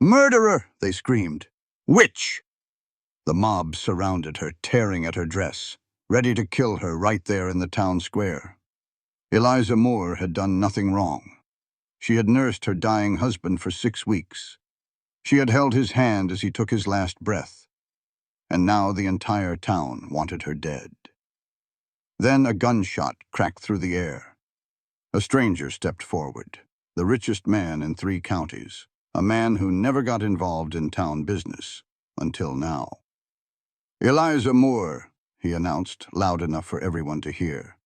"Murderer!" they screamed. "Witch!" The mob surrounded her, tearing at her dress, ready to kill her right there in the town square. Eliza Moore had done nothing wrong. She had nursed her dying husband for 6 weeks. She had held his hand as he took his last breath. And now the entire town wanted her dead. Then a gunshot cracked through the air. A stranger stepped forward, the richest man in 3 counties, a man who never got involved in town business, until now. "Eliza Moore," he announced, loud enough for everyone to hear.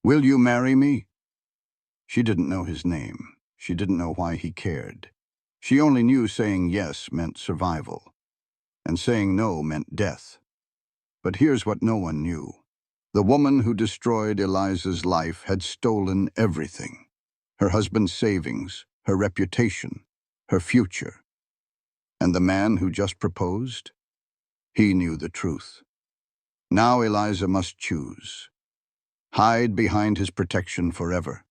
"Will you marry me?" She didn't know his name. She didn't know why he cared. She only knew saying yes meant survival, and saying no meant death. But here's what no one knew. The woman who destroyed Eliza's life had stolen everything: her husband's savings, her reputation, her future. And the man who just proposed? He knew the truth. Now Eliza must choose. Hide behind his protection forever,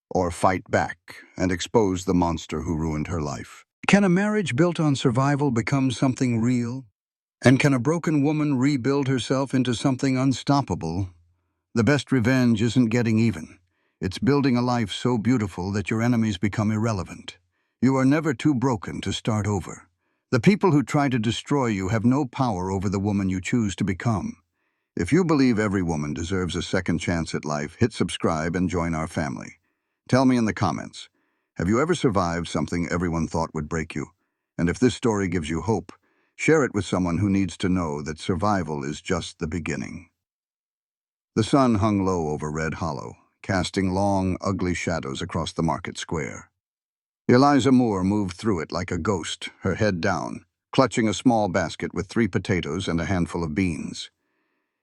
or fight back and expose the monster who ruined her life. Can a marriage built on survival become something real? And can a broken woman rebuild herself into something unstoppable? The best revenge isn't getting even. It's building a life so beautiful that your enemies become irrelevant. You are never too broken to start over. The people who try to destroy you have no power over the woman you choose to become. If you believe every woman deserves a second chance at life, hit subscribe and join our family. Tell me in the comments, have you ever survived something everyone thought would break you? And if this story gives you hope, share it with someone who needs to know that survival is just the beginning. The sun hung low over Red Hollow, casting long, ugly shadows across the market square. Eliza Moore moved through it like a ghost, her head down, clutching a small basket with 3 potatoes and a handful of beans.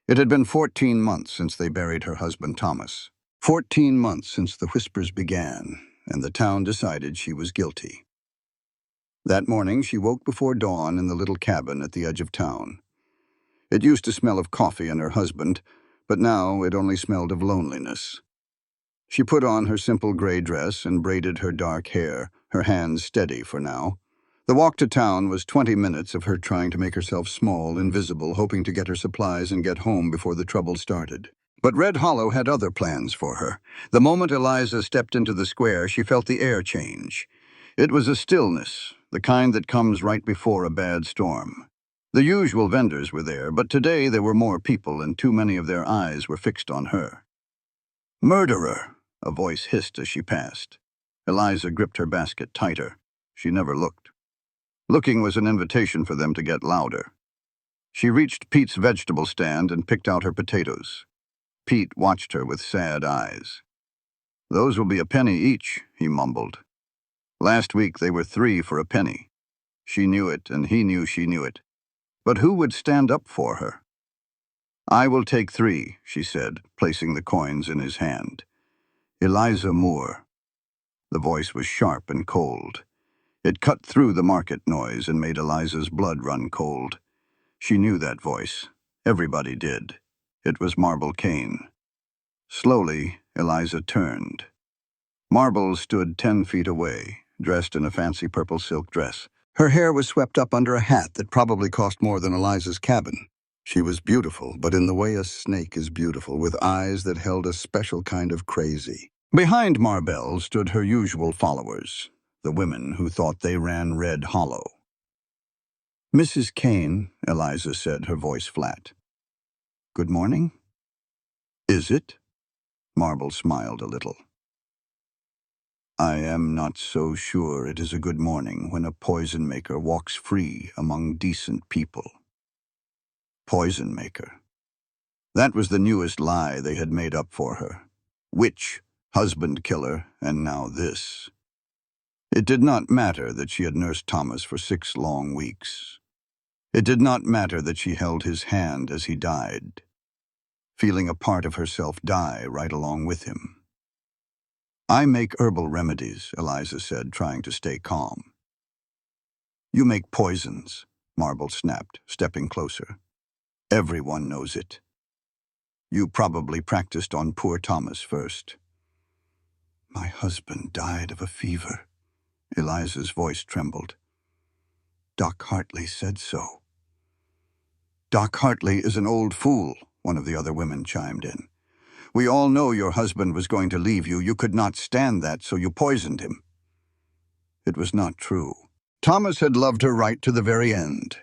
It had been 14 months since they buried her husband Thomas. 14 months since the whispers began, and the town decided she was guilty. That morning, she woke before dawn in the little cabin at the edge of town. It used to smell of coffee and her husband, but now it only smelled of loneliness. She put on her simple gray dress and braided her dark hair, her hands steady for now. The walk to town was 20 minutes of her trying to make herself small, invisible, hoping to get her supplies and get home before the trouble started. But Red Hollow had other plans for her. The moment Eliza stepped into the square, she felt the air change. It was a stillness, the kind that comes right before a bad storm. The usual vendors were there, but today there were more people, and too many of their eyes were fixed on her. "Murderer!" a voice hissed as she passed. Eliza gripped her basket tighter. She never looked. Looking was an invitation for them to get louder. She reached Pete's vegetable stand and picked out her potatoes. Pete watched her with sad eyes. "Those will be a penny each," he mumbled. Last week they were 3 for a penny. She knew it, and he knew she knew it. But who would stand up for her? "I will take 3, she said, placing the coins in his hand. "Eliza Moore." The voice was sharp and cold. It cut through the market noise and made Eliza's blood run cold. She knew that voice. Everybody did. It was Marble Kane. Slowly, Eliza turned. Marble stood 10 feet away, dressed in a fancy purple silk dress. Her hair was swept up under a hat that probably cost more than Eliza's cabin. She was beautiful, but in the way a snake is beautiful, with eyes that held a special kind of crazy. Behind Marble stood her usual followers, the women who thought they ran Red Hollow. "Mrs. Kane," Eliza said, her voice flat. "Good morning?" "Is it?" Marble smiled a little. "I am not so sure it is a good morning when a poison maker walks free among decent people." Poison maker. That was the newest lie they had made up for her. Witch, husband killer, and now this. It did not matter that she had nursed Thomas for 6 long weeks. It did not matter that she held his hand as he died, feeling a part of herself die right along with him. "I make herbal remedies," Eliza said, trying to stay calm. "You make poisons," Marble snapped, stepping closer. "Everyone knows it. You probably practiced on poor Thomas first." "My husband died of a fever." Eliza's voice trembled. Doc Hartley said so. Doc Hartley is an old fool, one of the other women chimed in. We all know your husband was going to leave you. You could not stand that, so you poisoned him. It was not true. Thomas had loved her right to the very end.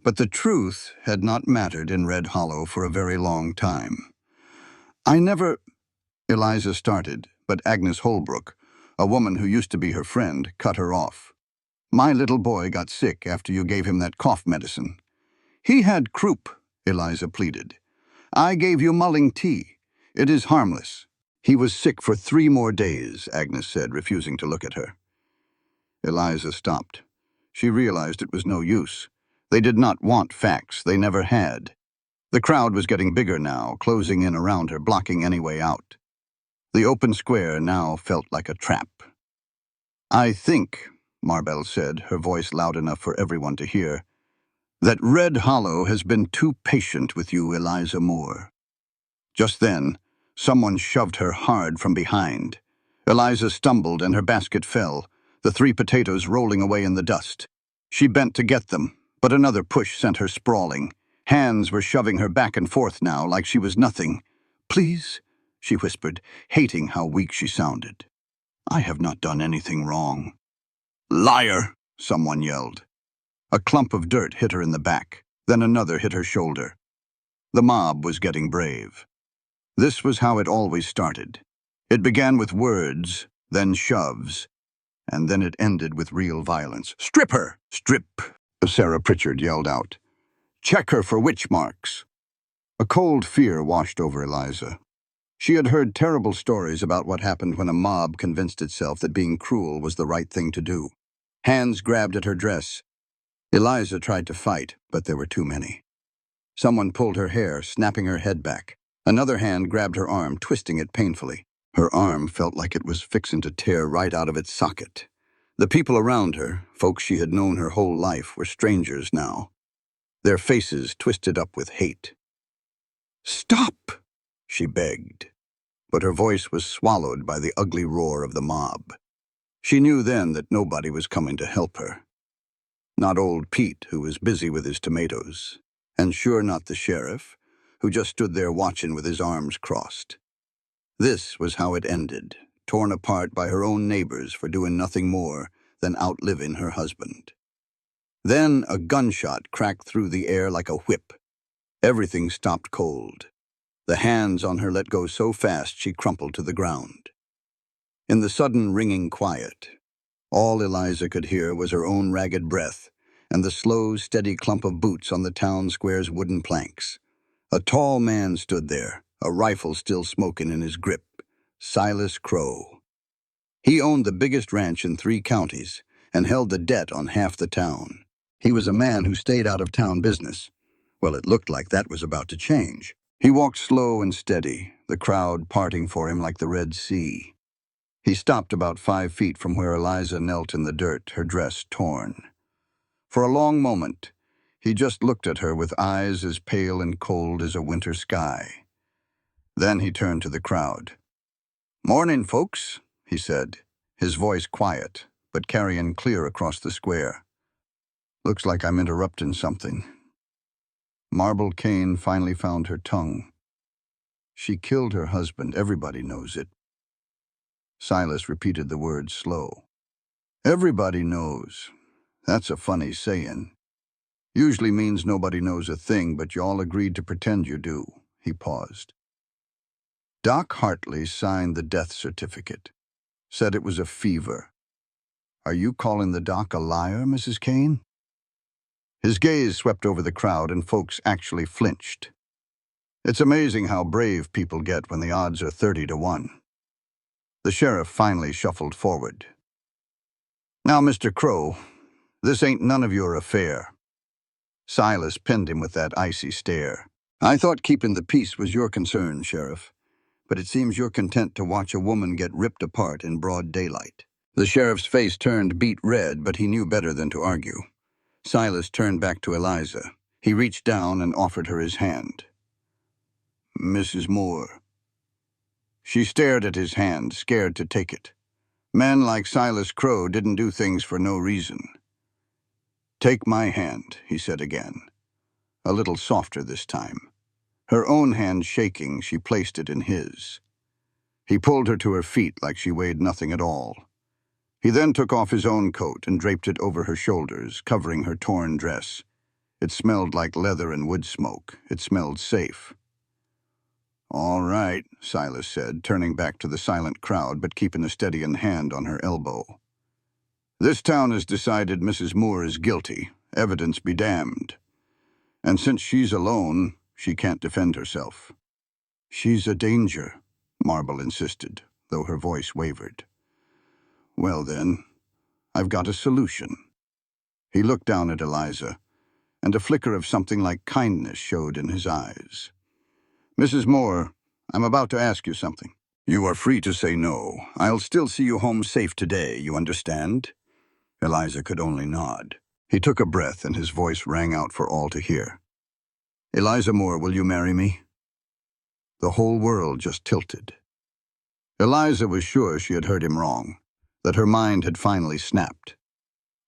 But the truth had not mattered in Red Hollow for a very long time. I never... Eliza started, but Agnes Holbrook, a woman who used to be her friend, cut her off. My little boy got sick after you gave him that cough medicine. He had croup, Eliza pleaded. I gave you mulling tea. It is harmless. He was sick for 3 more days, Agnes said, refusing to look at her. Eliza stopped. She realized it was no use. They did not want facts. They never had. The crowd was getting bigger now, closing in around her, blocking any way out. The open square now felt like a trap. I think, Marbell said, her voice loud enough for everyone to hear, that Red Hollow has been too patient with you, Eliza Moore. Just then, someone shoved her hard from behind. Eliza stumbled and her basket fell, the 3 potatoes rolling away in the dust. She bent to get them, but another push sent her sprawling. Hands were shoving her back and forth now, like she was nothing. Please, she whispered, hating how weak she sounded. I have not done anything wrong. Liar, someone yelled. A clump of dirt hit her in the back, then another hit her shoulder. The mob was getting brave. This was how it always started. It began with words, then shoves, and then it ended with real violence. Strip her! Strip! Sarah Pritchard yelled out. Check her for witch marks. A cold fear washed over Eliza. She had heard terrible stories about what happened when a mob convinced itself that being cruel was the right thing to do. Hands grabbed at her dress. Eliza tried to fight, but there were too many. Someone pulled her hair, snapping her head back. Another hand grabbed her arm, twisting it painfully. Her arm felt like it was fixing to tear right out of its socket. The people around her, folks she had known her whole life, were strangers now. Their faces twisted up with hate. Stop, she begged, but her voice was swallowed by the ugly roar of the mob. She knew then that nobody was coming to help her. Not old Pete, who was busy with his tomatoes, and sure not the sheriff, who just stood there watching with his arms crossed. This was how it ended, torn apart by her own neighbors for doing nothing more than outliving her husband. Then a gunshot cracked through the air like a whip. Everything stopped cold. The hands on her let go so fast she crumpled to the ground. In the sudden ringing quiet, all Eliza could hear was her own ragged breath and the slow, steady clump of boots on the town square's wooden planks. A tall man stood there, a rifle still smoking in his grip. Silas Crow. He owned the biggest ranch in 3 counties and held the debt on half the town. He was a man who stayed out of town business. Well, it looked like that was about to change. He walked slow and steady, the crowd parting for him like the Red Sea. He stopped about 5 feet from where Eliza knelt in the dirt, her dress torn. For a long moment, he just looked at her with eyes as pale and cold as a winter sky. Then he turned to the crowd. Morning, folks, he said, his voice quiet, but carrying clear across the square. Looks like I'm interrupting something. Marble Cane finally found her tongue. She killed her husband, everybody knows it. Silas repeated the words slow. Everybody knows. That's a funny saying. Usually means nobody knows a thing, but you all agreed to pretend you do. He paused. Doc Hartley signed the death certificate. Said it was a fever. Are you calling the doc a liar, Mrs. Kane? His gaze swept over the crowd and folks actually flinched. It's amazing how brave people get when the odds are 30-1. The sheriff finally shuffled forward. Now, Mr. Crow, this ain't none of your affair. Silas pinned him with that icy stare. I thought keeping the peace was your concern, Sheriff, but it seems you're content to watch a woman get ripped apart in broad daylight. The sheriff's face turned beet red, but he knew better than to argue. Silas turned back to Eliza. He reached down and offered her his hand. Mrs. Moore. She stared at his hand, scared to take it. Men like Silas Crow didn't do things for no reason. "Take my hand," he said again, a little softer this time. Her own hand shaking, she placed it in his. He pulled her to her feet like she weighed nothing at all. He then took off his own coat and draped it over her shoulders, covering her torn dress. It smelled like leather and wood smoke. It smelled safe. "All right," Silas said, turning back to the silent crowd but keeping a steadying hand on her elbow. "This town has decided Mrs. Moore is guilty. Evidence be damned. And since she's alone, she can't defend herself." "She's a danger," Marble insisted, though her voice wavered. "Well then, I've got a solution." He looked down at Eliza, and a flicker of something like kindness showed in his eyes. "Mrs. Moore, I'm about to ask you something. You are free to say no. I'll still see you home safe today, you understand?" Eliza could only nod. He took a breath and his voice rang out for all to hear. "Eliza Moore, will you marry me?" The whole world just tilted. Eliza was sure she had heard him wrong, that her mind had finally snapped.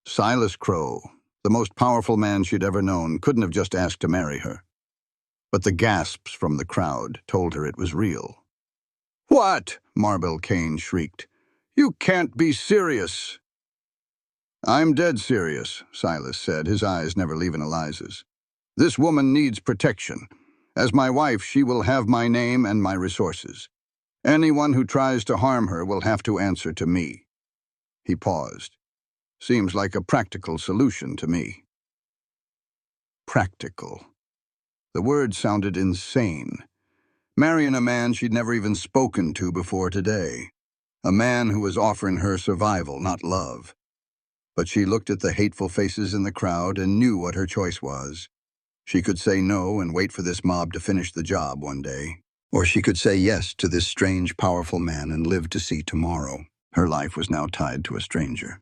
Silas Crow, the most powerful man she'd ever known, couldn't have just asked to marry her. But the gasps from the crowd told her it was real. "What?" Marble Kane shrieked. "You can't be serious." "I'm dead serious," Silas said, his eyes never leaving Eliza's. "This woman needs protection. As my wife, she will have my name and my resources. Anyone who tries to harm her will have to answer to me." He paused. "Seems like a practical solution to me." Practical. The word sounded insane. Marrying a man she'd never even spoken to before today. A man who was offering her survival, not love. But she looked at the hateful faces in the crowd and knew what her choice was. She could say no and wait for this mob to finish the job one day. Or she could say yes to this strange, powerful man and live to see tomorrow. Her life was now tied to a stranger.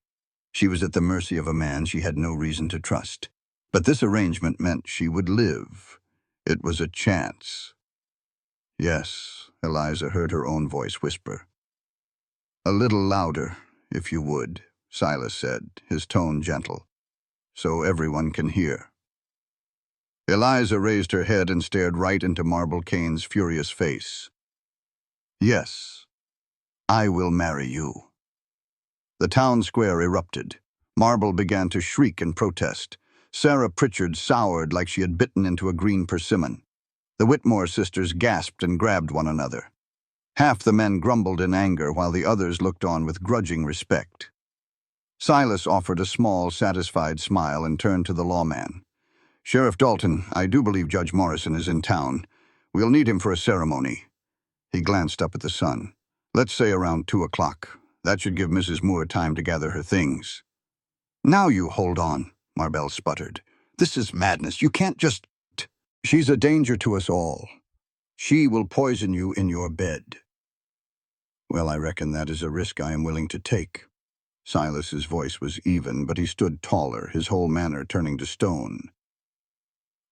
She was at the mercy of a man she had no reason to trust. But this arrangement meant she would live. It was a chance. "Yes," Eliza heard her own voice whisper. "A little louder, if you would," Silas said, his tone gentle, "so everyone can hear." Eliza raised her head and stared right into Marble Kane's furious face. "Yes, I will marry you." The town square erupted. Marble began to shriek in protest. Sarah Pritchard soured like she had bitten into a green persimmon. The Whitmore sisters gasped and grabbed one another. Half the men grumbled in anger while the others looked on with grudging respect. Silas offered a small, satisfied smile and turned to the lawman. "Sheriff Dalton, I do believe Judge Morrison is in town. We'll need him for a ceremony." He glanced up at the sun. "Let's say around 2 o'clock. That should give Mrs. Moore time to gather her things." "Now you hold on," Marble sputtered. "This is madness. You can't just—" "She's a danger to us all. She will poison you in your bed." "Well, I reckon that is a risk I am willing to take." Silas's voice was even, but he stood taller, his whole manner turning to stone.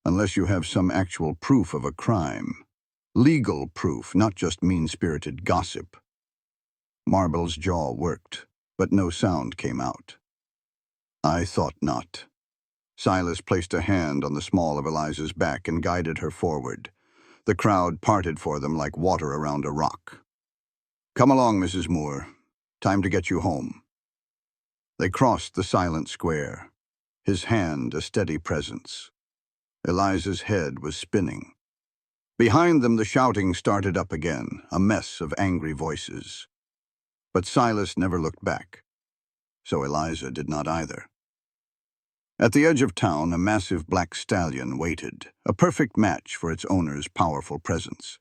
"Unless you have some actual proof of a crime. Legal proof, not just mean-spirited gossip." Marble's jaw worked, but no sound came out. "I thought not." Silas placed a hand on the small of Eliza's back and guided her forward. The crowd parted for them like water around a rock. "Come along, Mrs. Moore. Time to get you home." They crossed the silent square, his hand a steady presence. Eliza's head was spinning. Behind them the shouting started up again, a mess of angry voices. But Silas never looked back, so Eliza did not either. At the edge of town, a massive black stallion waited, a perfect match for its owner's powerful presence.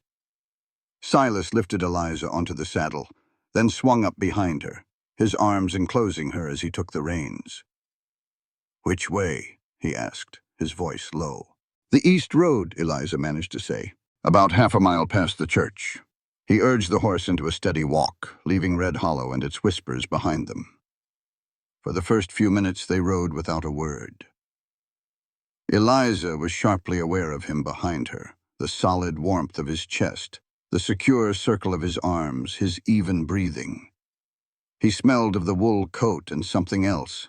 Silas lifted Eliza onto the saddle, then swung up behind her, his arms enclosing her as he took the reins. "Which way?" he asked, his voice low. "The East Road," Eliza managed to say. "About half a mile past the church." He urged the horse into a steady walk, leaving Red Hollow and its whispers behind them. For the first few minutes they rode without a word. Eliza was sharply aware of him behind her, the solid warmth of his chest, the secure circle of his arms, his even breathing. He smelled of the wool coat and something else,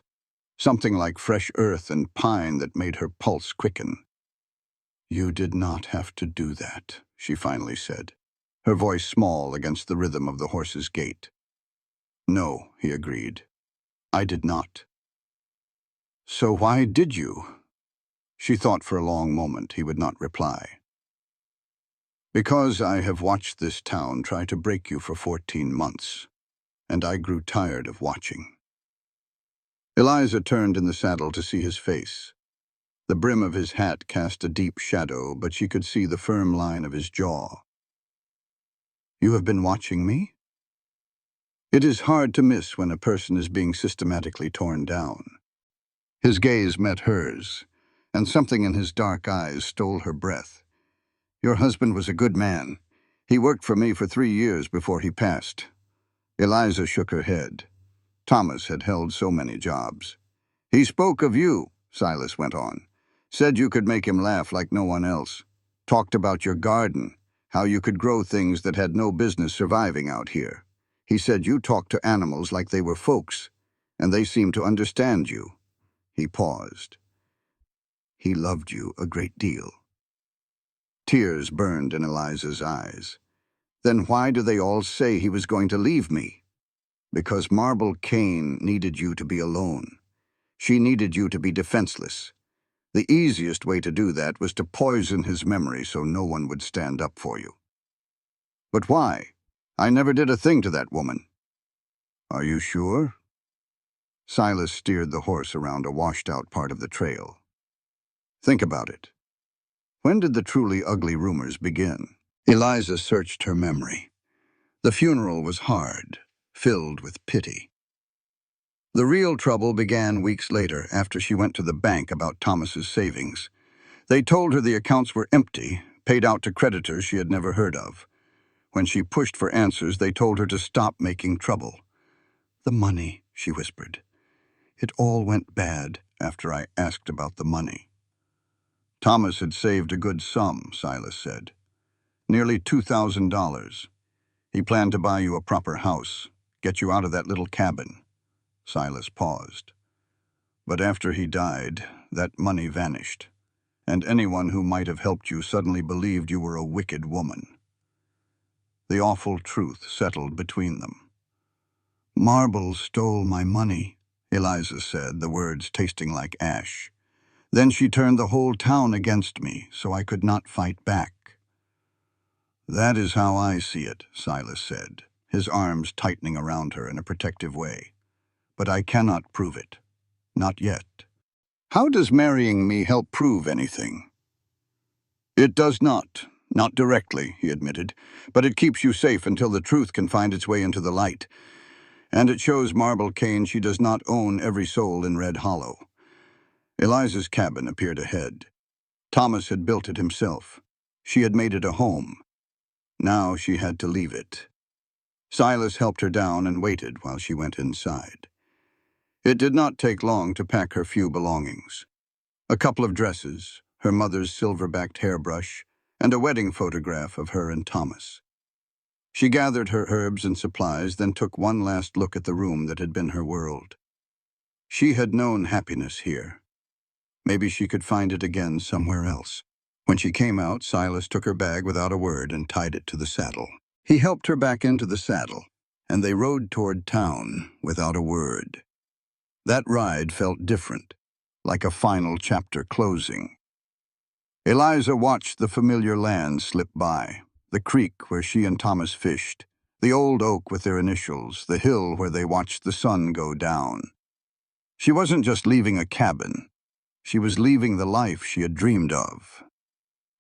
something like fresh earth and pine that made her pulse quicken. "You did not have to do that," she finally said, her voice small against the rhythm of the horse's gait. "No," he agreed. "I did not." "So why did you?" She thought for a long moment he would not reply. "Because I have watched this town try to break you for 14 months, and I grew tired of watching." Eliza turned in the saddle to see his face. The brim of his hat cast a deep shadow, but she could see the firm line of his jaw. "You have been watching me?" It is hard to miss when a person is being systematically torn down. His gaze met hers, and something in his dark eyes stole her breath. "Your husband was a good man. He worked for me for 3 years before he passed." Eliza shook her head. Thomas had held so many jobs. "He spoke of you," Silas went on. "Said you could make him laugh like no one else. Talked about your garden, how you could grow things that had no business surviving out here. He said you talked to animals like they were folks, and they seemed to understand you." He paused. "He loved you a great deal." Tears burned in Eliza's eyes. "Then why do they all say he was going to leave me?" "Because Marble Kane needed you to be alone. She needed you to be defenseless. The easiest way to do that was to poison his memory so no one would stand up for you." "But why? I never did a thing to that woman." "Are you sure?" Silas steered the horse around a washed-out part of the trail. "Think about it. When did the truly ugly rumors begin?" Eliza searched her memory. The funeral was hard, filled with pity. The real trouble began weeks later after she went to the bank about Thomas's savings. They told her the accounts were empty, paid out to creditors she had never heard of. When she pushed for answers, they told her to stop making trouble. "The money," she whispered. "It all went bad after I asked about the money." "Thomas had saved a good sum," Silas said. "Nearly $2,000. He planned to buy you a proper house, get you out of that little cabin." Silas paused. "But after he died, that money vanished, and anyone who might have helped you suddenly believed you were a wicked woman." The awful truth settled between them. "Marble stole my money," Eliza said, the words tasting like ash. "Then she turned the whole town against me, so I could not fight back." "That is how I see it," Silas said, his arms tightening around her in a protective way. "But I cannot prove it. Not yet." "How does marrying me help prove anything?" "It does not. Not directly," he admitted, "but it keeps you safe until the truth can find its way into the light. And it shows Marble Kane she does not own every soul in Red Hollow." Eliza's cabin appeared ahead. Thomas had built it himself. She had made it a home. Now she had to leave it. Silas helped her down and waited while she went inside. It did not take long to pack her few belongings. A couple of dresses, her mother's silver-backed hairbrush, and a wedding photograph of her and Thomas. She gathered her herbs and supplies, then took one last look at the room that had been her world. She had known happiness here. Maybe she could find it again somewhere else. When she came out, Silas took her bag without a word and tied it to the saddle. He helped her back into the saddle, and they rode toward town without a word. That ride felt different, like a final chapter closing. Eliza watched the familiar land slip by, the creek where she and Thomas fished, the old oak with their initials, the hill where they watched the sun go down. She wasn't just leaving a cabin. She was leaving the life she had dreamed of.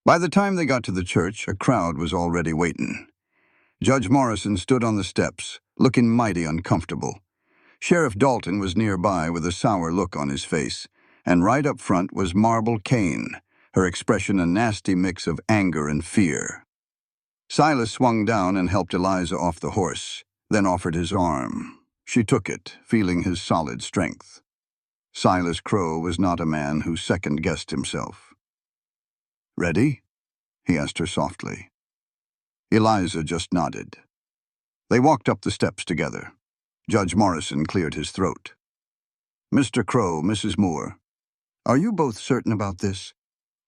By the time they got to the church, a crowd was already waiting. Judge Morrison stood on the steps, looking mighty uncomfortable. Sheriff Dalton was nearby with a sour look on his face, and right up front was Marble Kane, her expression a nasty mix of anger and fear. Silas swung down and helped Eliza off the horse, then offered his arm. She took it, feeling his solid strength. Silas Crow was not a man who second-guessed himself. "Ready?" he asked her softly. Eliza just nodded. They walked up the steps together. Judge Morrison cleared his throat. Mr. Crow, Mrs. Moore, are you both certain about this?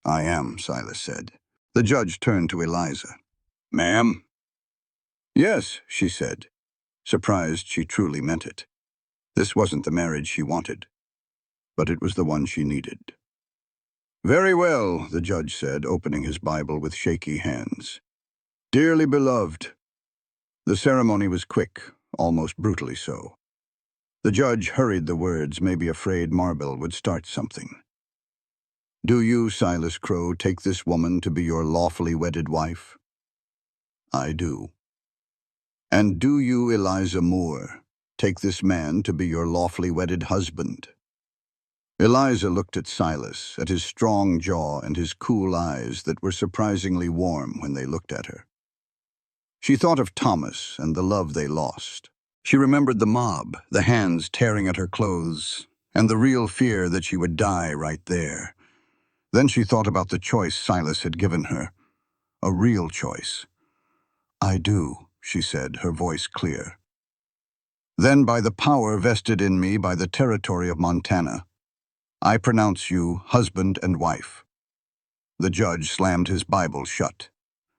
I am, Silas said. The judge turned to Eliza. Ma'am? Yes, she said, surprised she truly meant it. This wasn't the marriage she wanted, but it was the one she needed. Very well, the judge said, opening his Bible with shaky hands. Dearly beloved. The ceremony was quick, almost brutally so. The judge hurried the words, maybe afraid Marble would start something. Do you, Silas Crow, take this woman to be your lawfully wedded wife? I do. And do you, Eliza Moore, take this man to be your lawfully wedded husband? Eliza looked at Silas, at his strong jaw and his cool eyes that were surprisingly warm when they looked at her. She thought of Thomas and the love they lost. She remembered the mob, the hands tearing at her clothes, and the real fear that she would die right there. Then she thought about the choice Silas had given her, a real choice. I do, she said, her voice clear. Then by the power vested in me by the territory of Montana, I pronounce you husband and wife. The judge slammed his Bible shut.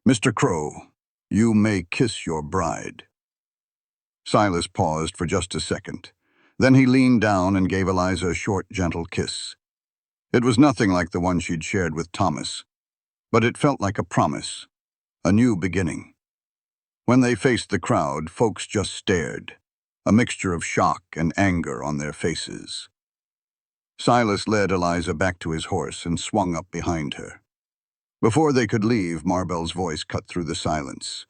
Mr. Crow, you may kiss your bride. Silas paused for just a second. Then he leaned down and gave Eliza a short, gentle kiss. It was nothing like the one she'd shared with Thomas, but it felt like a promise, a new beginning. When they faced the crowd, folks just stared, a mixture of shock and anger on their faces. Silas led Eliza back to his horse and swung up behind her. Before they could leave, Marble's voice cut through the silence.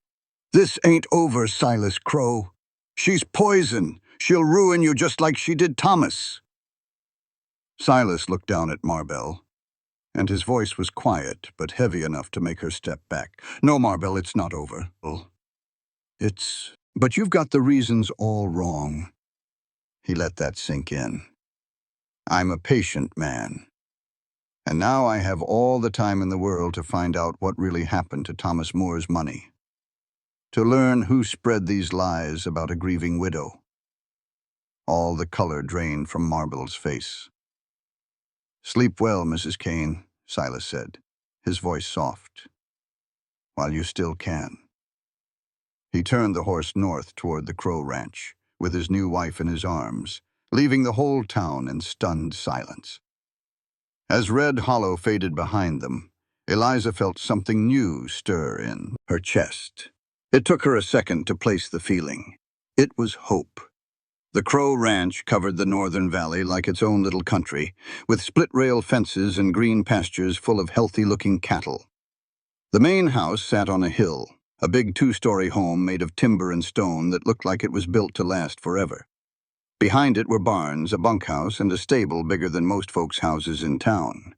This ain't over, Silas Crow. She's poison. She'll ruin you just like she did Thomas. Silas looked down at Marble, and his voice was quiet but heavy enough to make her step back. No, Marble, it's not over. But you've got the reasons all wrong. He let that sink in. I'm a patient man. And now I have all the time in the world to find out what really happened to Thomas Moore's money. To learn who spread these lies about a grieving widow. All the color drained from Marble's face. Sleep well, Mrs. Kane, Silas said, his voice soft. While you still can. He turned the horse north toward the Crow Ranch, with his new wife in his arms, leaving the whole town in stunned silence. As Red Hollow faded behind them, Eliza felt something new stir in her chest. It took her a second to place the feeling. It was hope. The Crow Ranch covered the northern valley like its own little country, with split-rail fences and green pastures full of healthy-looking cattle. The main house sat on a hill, a big two-story home made of timber and stone that looked like it was built to last forever. Behind it were barns, a bunkhouse, and a stable bigger than most folks' houses in town.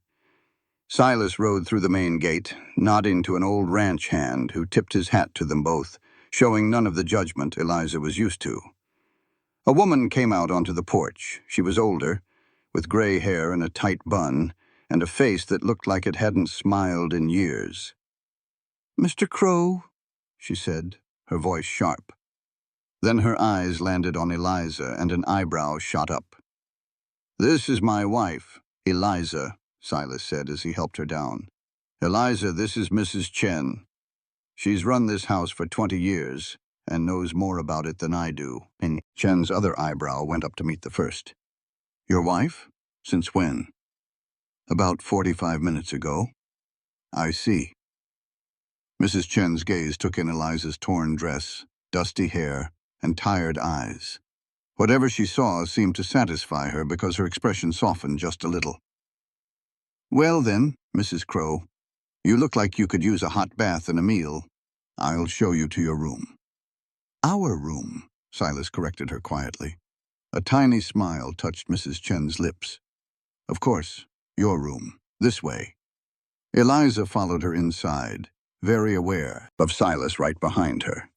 Silas rode through the main gate, nodding to an old ranch hand who tipped his hat to them both, showing none of the judgment Eliza was used to. A woman came out onto the porch. She was older, with gray hair and a tight bun, and a face that looked like it hadn't smiled in years. Mr. Crow, she said, her voice sharp. Then her eyes landed on Eliza and an eyebrow shot up. This is my wife, Eliza, Silas said as he helped her down. Eliza, this is Mrs. Chen. She's run this house for 20 years and knows more about it than I do. And Chen's other eyebrow went up to meet the first. Your wife? Since when? About 45 minutes ago. I see. Mrs. Chen's gaze took in Eliza's torn dress, dusty hair, and tired eyes. Whatever she saw seemed to satisfy her because her expression softened just a little. Well then, Mrs. Crow, you look like you could use a hot bath and a meal. I'll show you to your room. Our room, Silas corrected her quietly. A tiny smile touched Mrs. Chen's lips. Of course, your room. This way. Eliza followed her inside, very aware of Silas right behind her.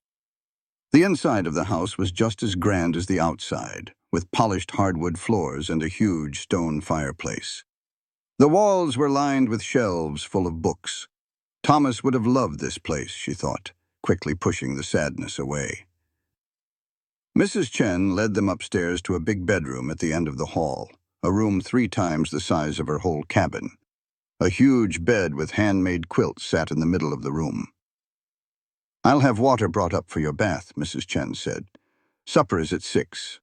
The inside of the house was just as grand as the outside, with polished hardwood floors and a huge stone fireplace. The walls were lined with shelves full of books. Thomas would have loved this place, she thought, quickly pushing the sadness away. Mrs. Chen led them upstairs to a big bedroom at the end of the hall, a room 3 times the size of her whole cabin. A huge bed with handmade quilts sat in the middle of the room. "I'll have water brought up for your bath," Mrs. Chen said. "Supper is at 6.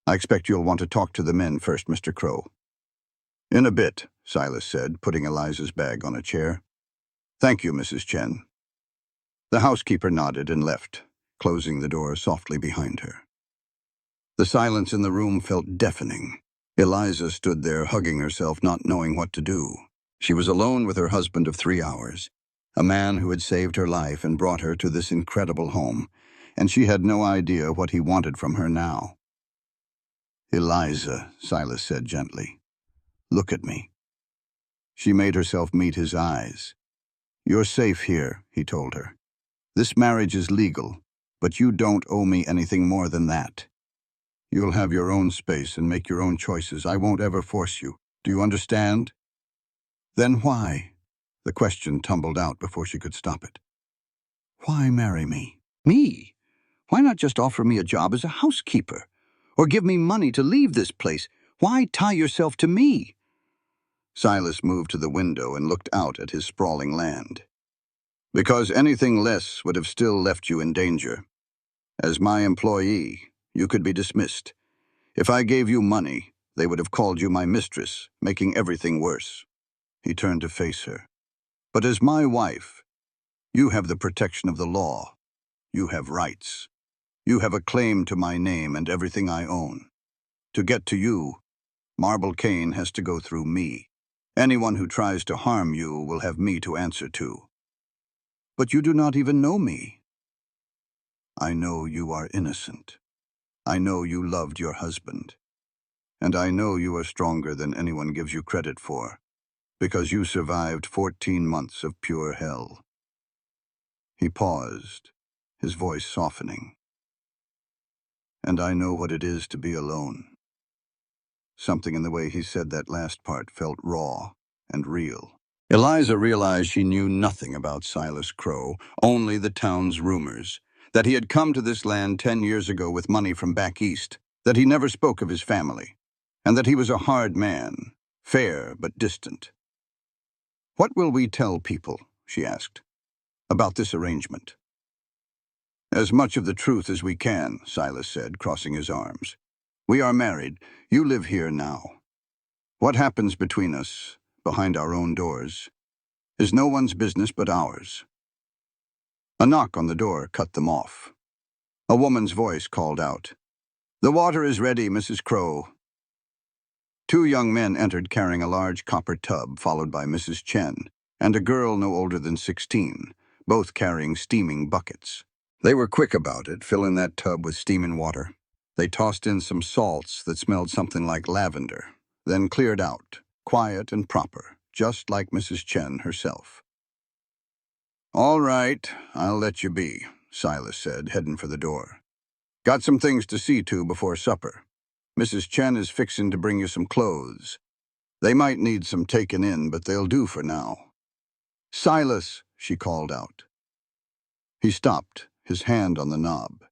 I expect you'll want to talk to the men first, Mr. Crow." "In a bit," Silas said, putting Eliza's bag on a chair. "Thank you, Mrs. Chen." The housekeeper nodded and left, closing the door softly behind her. The silence in the room felt deafening. Eliza stood there, hugging herself, not knowing what to do. She was alone with her husband of 3 hours, a man who had saved her life and brought her to this incredible home, and she had no idea what he wanted from her now. "Eliza," Silas said gently, "look at me." She made herself meet his eyes. "You're safe here," he told her. "This marriage is legal, but you don't owe me anything more than that. You'll have your own space and make your own choices. I won't ever force you. Do you understand?" "Then why?" The question tumbled out before she could stop it. "Why marry me? Me? Why not just offer me a job as a housekeeper? Or give me money to leave this place? Why tie yourself to me?" Silas moved to the window and looked out at his sprawling land. "Because anything less would have still left you in danger. As my employee, you could be dismissed. If I gave you money, they would have called you my mistress, making everything worse." He turned to face her. "But as my wife, you have the protection of the law. You have rights. You have a claim to my name and everything I own. To get to you, Marble Cane has to go through me. Anyone who tries to harm you will have me to answer to." "But you do not even know me." "I know you are innocent. I know you loved your husband. And I know you are stronger than anyone gives you credit for, because you survived 14 months of pure hell." He paused, his voice softening. "And I know what it is to be alone." Something in the way he said that last part felt raw and real. Eliza realized she knew nothing about Silas Crow, only the town's rumors, that he had come to this land 10 years ago with money from back east, that he never spoke of his family, and that he was a hard man, fair but distant. "What will we tell people," she asked, "about this arrangement?" "As much of the truth as we can," Silas said, crossing his arms. "We are married. You live here now. What happens between us, behind our own doors, is no one's business but ours." A knock on the door cut them off. A woman's voice called out, "The water is ready, Mrs. Crow." 2 young men entered carrying a large copper tub, followed by Mrs. Chen and a girl no older than 16, both carrying steaming buckets. They were quick about it, filling that tub with steaming water. They tossed in some salts that smelled something like lavender, then cleared out, quiet and proper, just like Mrs. Chen herself. "All right, I'll let you be," Silas said, heading for the door. "Got some things to see to before supper. Mrs. Chen is fixing to bring you some clothes. They might need some taking in, but they'll do for now." "Silas," she called out. He stopped, his hand on the knob.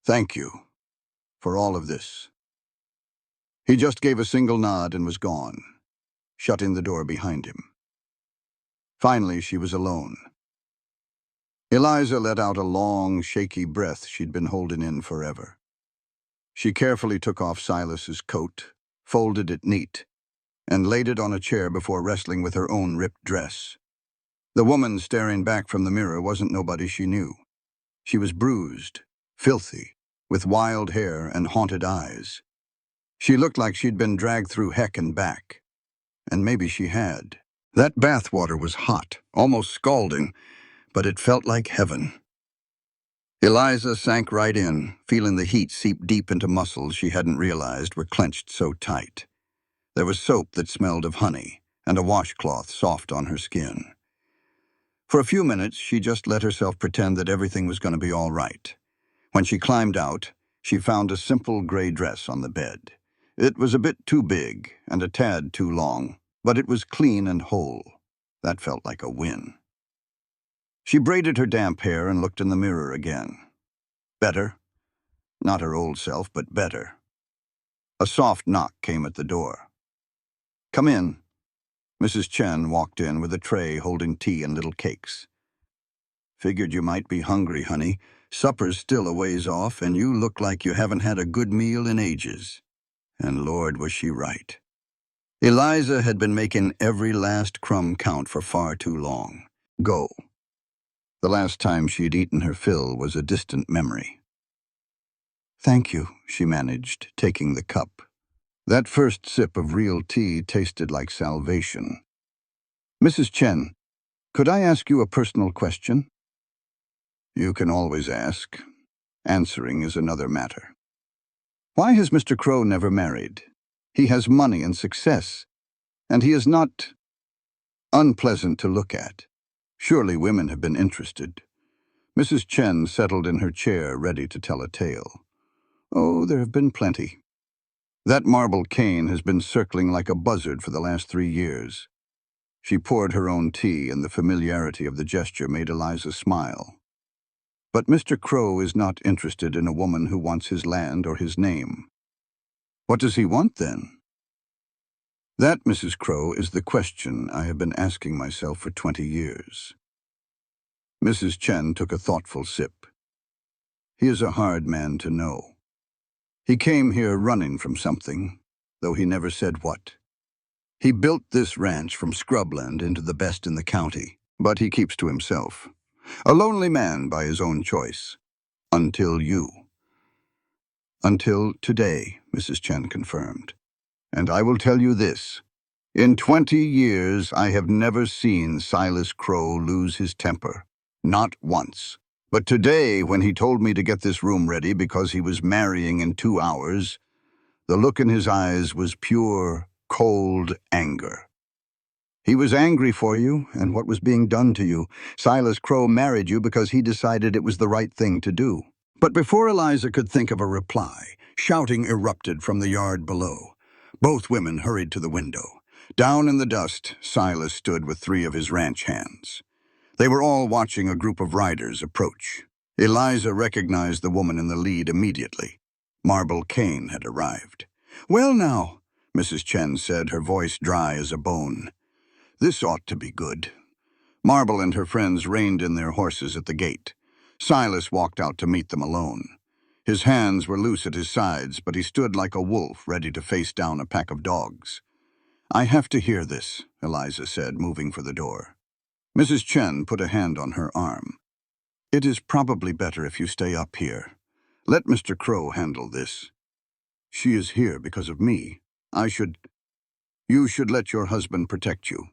"Thank you for all of this." He just gave a single nod and was gone, shutting the door behind him. Finally, she was alone. Eliza let out a long, shaky breath she'd been holding in forever. She carefully took off Silas's coat, folded it neat, and laid it on a chair before wrestling with her own ripped dress. The woman staring back from the mirror wasn't nobody she knew. She was bruised, filthy, with wild hair and haunted eyes. She looked like she'd been dragged through heck and back. And maybe she had. That bath water was hot, almost scalding, but it felt like heaven. Eliza sank right in, feeling the heat seep deep into muscles she hadn't realized were clenched so tight. There was soap that smelled of honey, and a washcloth soft on her skin. For a few minutes, she just let herself pretend that everything was going to be all right. When she climbed out, she found a simple gray dress on the bed. It was a bit too big and a tad too long, but it was clean and whole. That felt like a win. She braided her damp hair and looked in the mirror again. Better. Not her old self, but better. A soft knock came at the door. "Come in." Mrs. Chen walked in with a tray holding tea and little cakes. "Figured you might be hungry, honey. Supper's still a ways off, and you look like you haven't had a good meal in ages." And Lord, was she right. Eliza had been making every last crumb count for far too long. Go. The last time she'd eaten her fill was a distant memory. "Thank you," she managed, taking the cup. That first sip of real tea tasted like salvation. "Mrs. Chen, could I ask you a personal question?" "You can always ask. Answering is another matter." "Why has Mr. Crow never married? He has money and success, and he is not unpleasant to look at. Surely women have been interested." Mrs. Chen settled in her chair, ready to tell a tale. "Oh, there have been plenty. That marble cane has been circling like a buzzard for the last 3 years." She poured her own tea, and the familiarity of the gesture made Eliza smile. "But Mr. Crow is not interested in a woman who wants his land or his name." "What does he want, then?" "That, Mrs. Crow, is the question I have been asking myself for 20 years. Mrs. Chen took a thoughtful sip. "He is a hard man to know. He came here running from something, though he never said what. He built this ranch from scrubland into the best in the county, but he keeps to himself. A lonely man by his own choice. Until you." "Until today," Mrs. Chen confirmed. "And I will tell you this. In 20 years, I have never seen Silas Crow lose his temper. Not once. But today, when he told me to get this room ready because he was marrying in 2 hours, the look in his eyes was pure, cold anger. He was angry for you and what was being done to you. Silas Crow married you because he decided it was the right thing to do." But before Eliza could think of a reply, shouting erupted from the yard below. Both women hurried to the window. Down in the dust, Silas stood with 3 of his ranch hands. They were all watching a group of riders approach. Eliza recognized the woman in the lead immediately. Marble Cane had arrived. "Well now," Mrs. Chen said, her voice dry as a bone. "This ought to be good." Marble and her friends reined in their horses at the gate. Silas walked out to meet them alone. His hands were loose at his sides, but he stood like a wolf ready to face down a pack of dogs. "I have to hear this," Eliza said, moving for the door. Mrs. Chen put a hand on her arm. "It is probably better if you stay up here. Let Mr. Crow handle this. She is here because of me. You should let your husband protect you.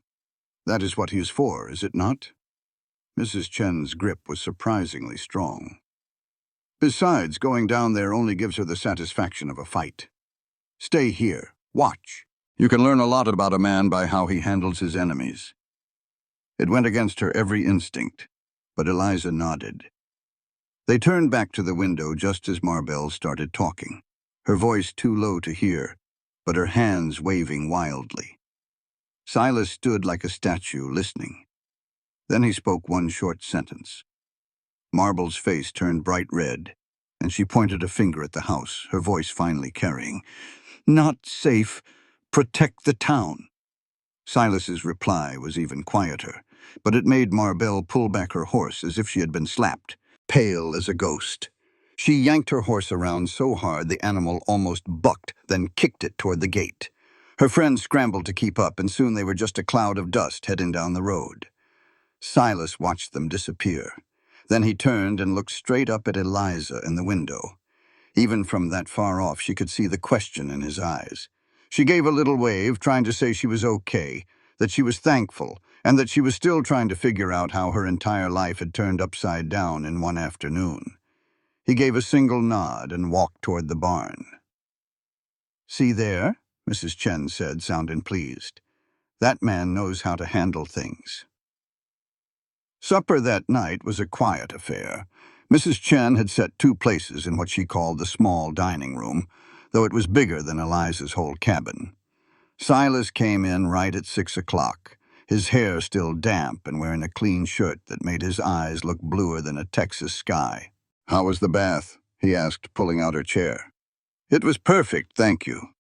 That is what he is for, is it not?" Mrs. Chen's grip was surprisingly strong. "Besides, going down there only gives her the satisfaction of a fight. Stay here. Watch. You can learn a lot about a man by how he handles his enemies." It went against her every instinct, but Eliza nodded. They turned back to the window just as Marbell started talking, her voice too low to hear, but her hands waving wildly. Silas stood like a statue, listening. Then he spoke one short sentence. Marble's face turned bright red, and she pointed a finger at the house, her voice finally carrying. "Not safe. Protect the town." Silas's reply was even quieter, but it made Marbell pull back her horse as if she had been slapped, pale as a ghost. She yanked her horse around so hard the animal almost bucked, then kicked it toward the gate. Her friends scrambled to keep up, and soon they were just a cloud of dust heading down the road. Silas watched them disappear. Then he turned and looked straight up at Eliza in the window. Even from that far off, she could see the question in his eyes. She gave a little wave, trying to say she was okay, that she was thankful, and that she was still trying to figure out how her entire life had turned upside down in one afternoon. He gave a single nod and walked toward the barn. "See there?" Mrs. Chen said, sounding pleased. "That man knows how to handle things." Supper that night was a quiet affair. Mrs. Chen had set 2 places in what she called the small dining room, though it was bigger than Eliza's whole cabin. Silas came in right at 6 o'clock, his hair still damp and wearing a clean shirt that made his eyes look bluer than a Texas sky. "How was the bath?" he asked, pulling out her chair. "It was perfect, thank you."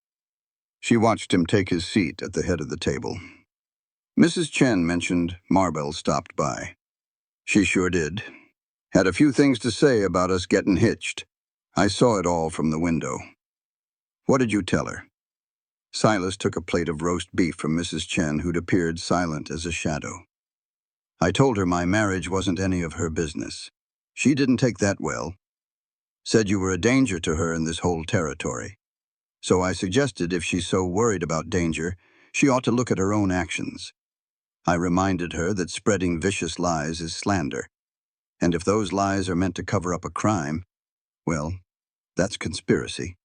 She watched him take his seat at the head of the table. Mrs. Chen mentioned Marbell stopped by. She sure did. Had a few things to say about us getting hitched. I saw it all from the window. What did you tell her? Silas took a plate of roast beef from Mrs. Chen, who'd appeared silent as a shadow. I told her my marriage wasn't any of her business. She didn't take that well. Said you were a danger to her in this whole territory. So I suggested if she's so worried about danger, she ought to look at her own actions. I reminded her that spreading vicious lies is slander. And if those lies are meant to cover up a crime, well, that's conspiracy.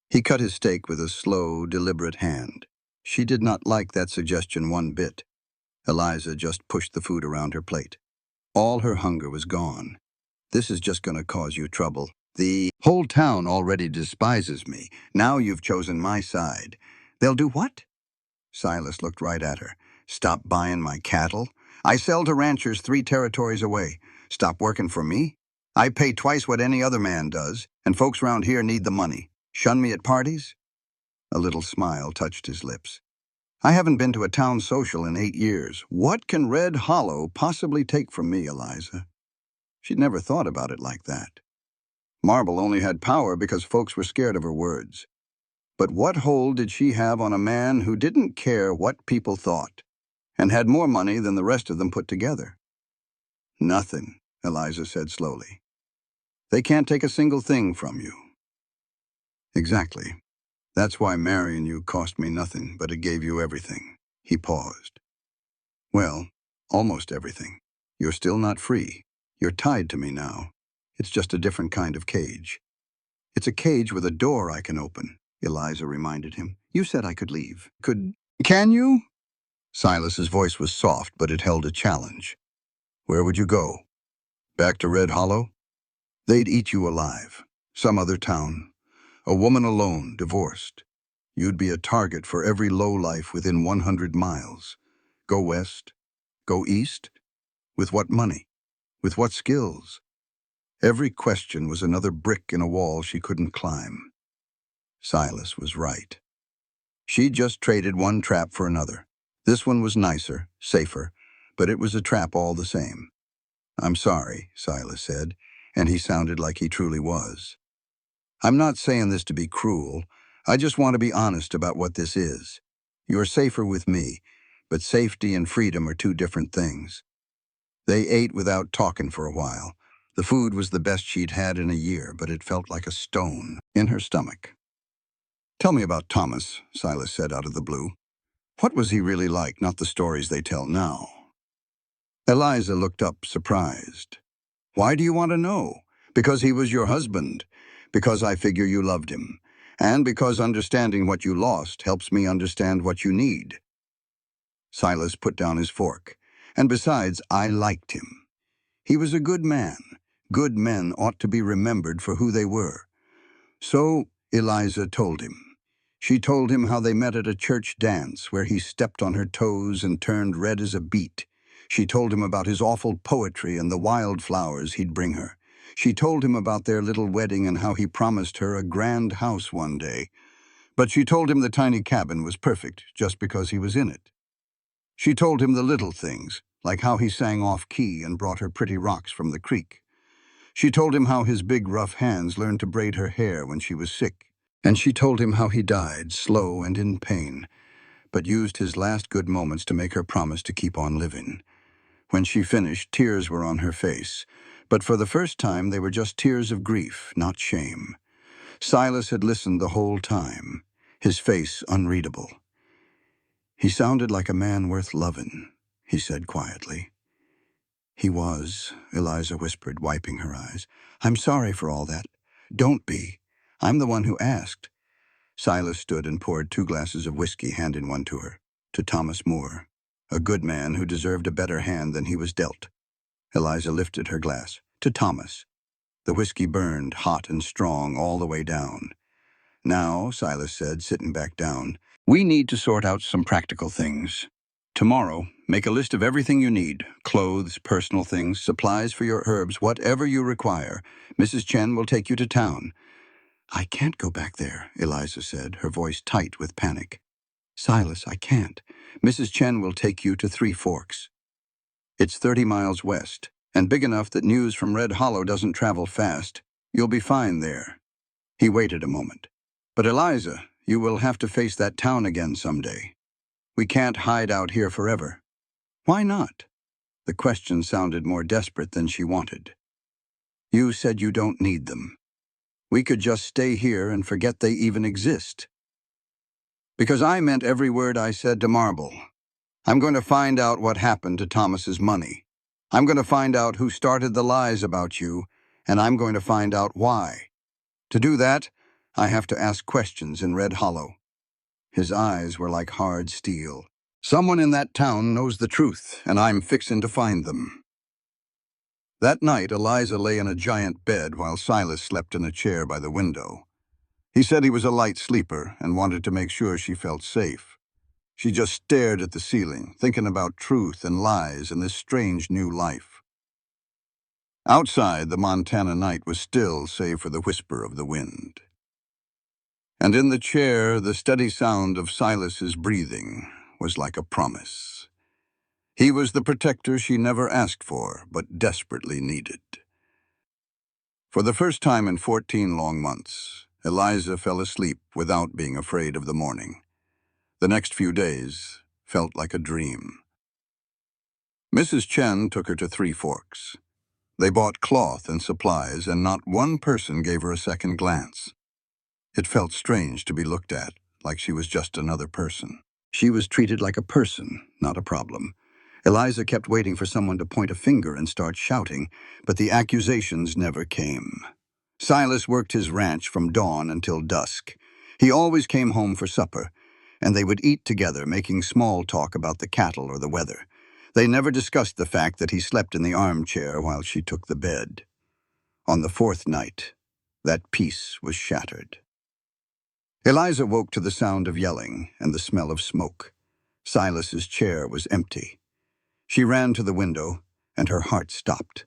He cut his steak with a slow, deliberate hand. She did not like that suggestion one bit. Eliza just pushed the food around her plate. All her hunger was gone. This is just going to cause you trouble. The whole town already despises me. Now you've chosen my side. They'll do what? Silas looked right at her. Stop buying my cattle? I sell to ranchers 3 territories away. Stop working for me? I pay twice what any other man does, and folks round here need the money. Shun me at parties? A little smile touched his lips. I haven't been to a town social in 8 years. What can Red Hollow possibly take from me, Eliza? She'd never thought about it like that. Marble only had power because folks were scared of her words. But what hold did she have on a man who didn't care what people thought, and had more money than the rest of them put together? Nothing, Eliza said slowly. They can't take a single thing from you. Exactly. That's why marrying you cost me nothing, but it gave you everything. He paused. Well, almost everything. You're still not free. You're tied to me now. It's just a different kind of cage. It's a cage with a door I can open, Eliza reminded him. You said I could leave. Can you? Silas's voice was soft, but it held a challenge. Where would you go? Back to Red Hollow? They'd eat you alive. Some other town. A woman alone, divorced. You'd be a target for every lowlife within 100 miles. Go west? Go east? With what money? With what skills? Every question was another brick in a wall she couldn't climb. Silas was right. She'd just traded one trap for another. This one was nicer, safer, but it was a trap all the same. I'm sorry, Silas said, and he sounded like he truly was. I'm not saying this to be cruel. I just want to be honest about what this is. You're safer with me, but safety and freedom are 2 different things. They ate without talking for a while. The food was the best she'd had in a year, but it felt like a stone in her stomach. Tell me about Thomas, Silas said out of the blue. What was he really like, not the stories they tell now? Eliza looked up, surprised. Why do you want to know? Because he was your husband. Because I figure you loved him. And because understanding what you lost helps me understand what you need. Silas put down his fork. And besides, I liked him. He was a good man. Good men ought to be remembered for who they were. So Eliza told him. She told him how they met at a church dance where he stepped on her toes and turned red as a beet. She told him about his awful poetry and the wildflowers he'd bring her. She told him about their little wedding and how he promised her a grand house one day. But she told him the tiny cabin was perfect just because he was in it. She told him the little things, like how he sang off-key and brought her pretty rocks from the creek. She told him how his big rough hands learned to braid her hair when she was sick. And she told him how he died, slow and in pain, but used his last good moments to make her promise to keep on living. When she finished, tears were on her face, but for the first time they were just tears of grief, not shame. Silas had listened the whole time, his face unreadable. He sounded like a man worth loving, he said quietly. He was, Eliza whispered, wiping her eyes. I'm sorry for all that. Don't be. I'm the one who asked. Silas stood and poured 2 glasses of whiskey, handing one to her, to Thomas Moore, a good man who deserved a better hand than he was dealt. Eliza lifted her glass. To Thomas. The whiskey burned, hot and strong, all the way down. Now, Silas said, sitting back down, we need to sort out some practical things. Tomorrow, make a list of everything you need, clothes, personal things, supplies for your herbs, whatever you require. Mrs. Chen will take you to town. I can't go back there, Eliza said, her voice tight with panic. Silas, I can't. Mrs. Chen will take you to Three Forks. It's 30 miles west, and big enough that news from Red Hollow doesn't travel fast. You'll be fine there. He waited a moment. But Eliza, you will have to face that town again someday. We can't hide out here forever. Why not? The question sounded more desperate than she wanted. You said you don't need them. We could just stay here and forget they even exist. Because I meant every word I said to Marble. I'm going to find out what happened to Thomas's money. I'm going to find out who started the lies about you, and I'm going to find out why. To do that, I have to ask questions in Red Hollow. His eyes were like hard steel. Someone in that town knows the truth, and I'm fixin' to find them. That night, Eliza lay in a giant bed while Silas slept in a chair by the window. He said he was a light sleeper and wanted to make sure she felt safe. She just stared at the ceiling, thinking about truth and lies and this strange new life. Outside, the Montana night was still save for the whisper of the wind. And in the chair, the steady sound of Silas's breathing was like a promise. He was the protector she never asked for, but desperately needed. For the first time in 14 long months, Eliza fell asleep without being afraid of the morning. The next few days felt like a dream. Mrs. Chen took her to Three Forks. They bought cloth and supplies, and not one person gave her a second glance. It felt strange to be looked at, like she was just another person. She was treated like a person, not a problem. Eliza kept waiting for someone to point a finger and start shouting, but the accusations never came. Silas worked his ranch from dawn until dusk. He always came home for supper, and they would eat together, making small talk about the cattle or the weather. They never discussed the fact that he slept in the armchair while she took the bed. On the fourth night, that peace was shattered. Eliza woke to the sound of yelling and the smell of smoke. Silas's chair was empty. She ran to the window, and her heart stopped.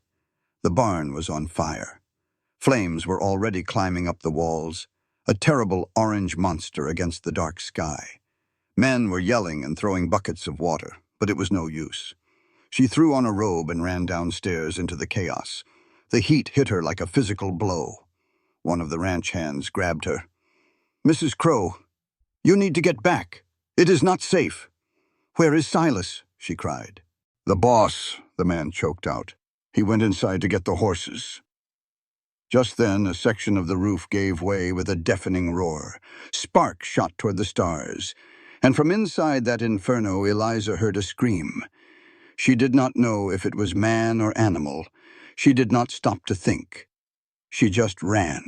The barn was on fire. Flames were already climbing up the walls, a terrible orange monster against the dark sky. Men were yelling and throwing buckets of water, but it was no use. She threw on a robe and ran downstairs into the chaos. The heat hit her like a physical blow. One of the ranch hands grabbed her. Mrs. Crow, you need to get back. It is not safe. Where is Silas? She cried. The boss, the man choked out. He went inside to get the horses. Just then, a section of the roof gave way with a deafening roar. Sparks shot toward the stars, and from inside that inferno, Eliza heard a scream. She did not know if it was man or animal. She did not stop to think. She just ran.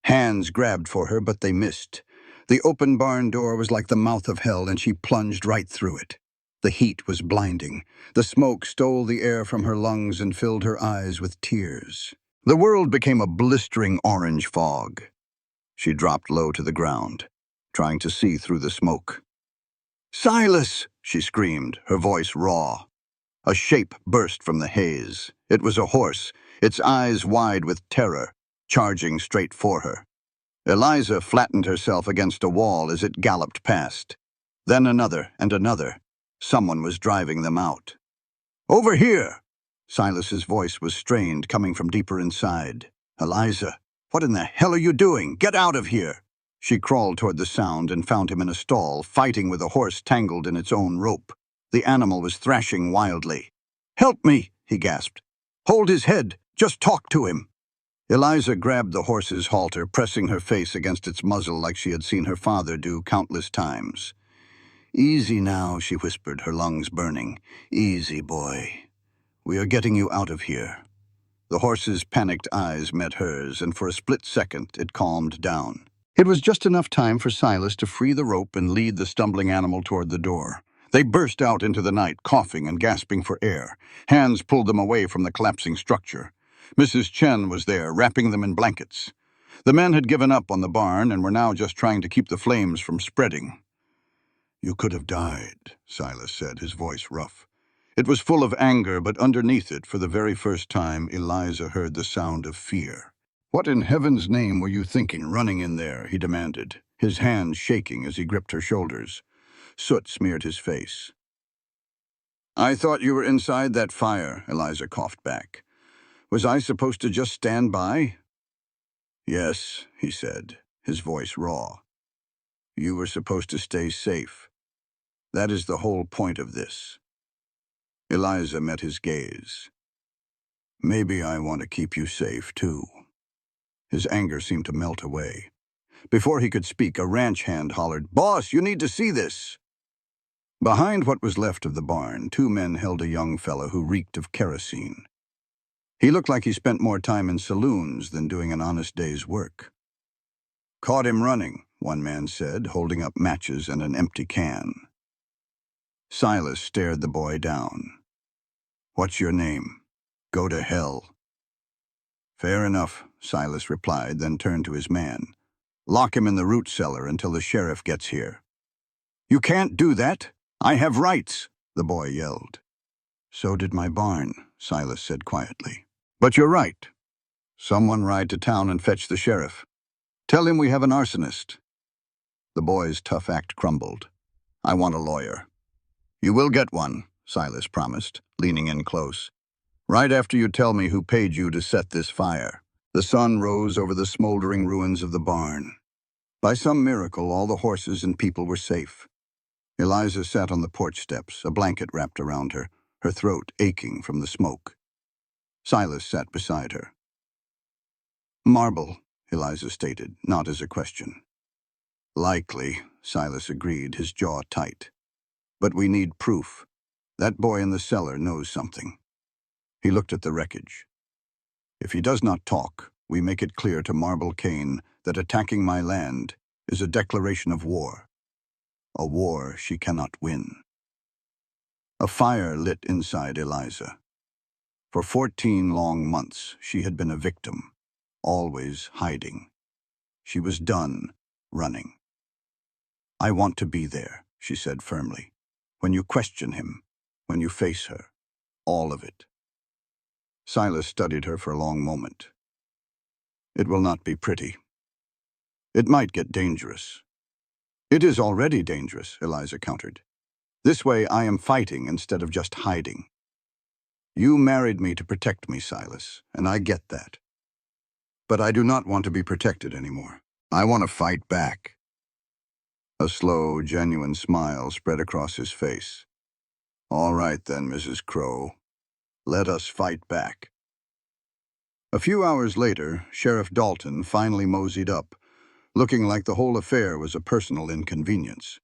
Hands grabbed for her, but they missed. The open barn door was like the mouth of hell, and she plunged right through it. The heat was blinding. The smoke stole the air from her lungs and filled her eyes with tears. The world became a blistering orange fog. She dropped low to the ground, trying to see through the smoke. Silas! She screamed, her voice raw. A shape burst from the haze. It was a horse, its eyes wide with terror, charging straight for her. Eliza flattened herself against a wall as it galloped past. Then another and another. Someone was driving them out. Over here! Silas's voice was strained, coming from deeper inside. Eliza, what in the hell are you doing? Get out of here! She crawled toward the sound and found him in a stall, fighting with a horse tangled in its own rope. The animal was thrashing wildly. Help me, he gasped. Hold his head. Just talk to him. Eliza grabbed the horse's halter, pressing her face against its muzzle like she had seen her father do countless times. Easy now, she whispered, her lungs burning. Easy, boy. We are getting you out of here. The horse's panicked eyes met hers, and for a split second it calmed down. It was just enough time for Silas to free the rope and lead the stumbling animal toward the door. They burst out into the night, coughing and gasping for air. Hands pulled them away from the collapsing structure. Mrs. Chen was there, wrapping them in blankets. The men had given up on the barn and were now just trying to keep the flames from spreading. You could have died, Silas said, his voice rough. It was full of anger, but underneath it, for the very first time, Eliza heard the sound of fear. "What in heaven's name were you thinking running in there?" he demanded, his hands shaking as he gripped her shoulders. Soot smeared his face. "I thought you were inside that fire," Eliza coughed back. "Was I supposed to just stand by?" "Yes," he said, his voice raw. "You were supposed to stay safe. That is the whole point of this." Eliza met his gaze. "Maybe I want to keep you safe, too." His anger seemed to melt away. Before he could speak, a ranch hand hollered, "Boss, you need to see this!" Behind what was left of the barn, two men held a young fellow who reeked of kerosene. He looked like he spent more time in saloons than doing an honest day's work. "Caught him running," one man said, holding up matches and an empty can. Silas stared the boy down. "What's your name?" "Go to hell." "Fair enough," Silas replied, then turned to his man. "Lock him in the root cellar until the sheriff gets here." "You can't do that. I have rights," the boy yelled. "So did my barn," Silas said quietly. "But you're right. Someone ride to town and fetch the sheriff. Tell him we have an arsonist." The boy's tough act crumbled. "I want a lawyer." "You will get one," Silas promised, leaning in close. "Right after you tell me who paid you to set this fire." The sun rose over the smoldering ruins of the barn. By some miracle, all the horses and people were safe. Eliza sat on the porch steps, a blanket wrapped around her, her throat aching from the smoke. Silas sat beside her. "Marble," Eliza stated, not as a question. "Likely," Silas agreed, his jaw tight. "But we need proof. That boy in the cellar knows something." He looked at the wreckage. "If he does not talk, we make it clear to Marble Kane that attacking my land is a declaration of war. A war she cannot win." A fire lit inside Eliza. For 14 long months, she had been a victim, always hiding. She was done running. "I want to be there," she said firmly. "When you question him, when you face her, all of it." Silas studied her for a long moment. "It will not be pretty. It might get dangerous." "It is already dangerous," Eliza countered. "This way I am fighting instead of just hiding." "You married me to protect me, Silas, and I get that. But I do not want to be protected anymore. I want to fight back." A slow, genuine smile spread across his face. "All right then, Mrs. Crow. Let us fight back." A few hours later, Sheriff Dalton finally moseyed up, looking like the whole affair was a personal inconvenience.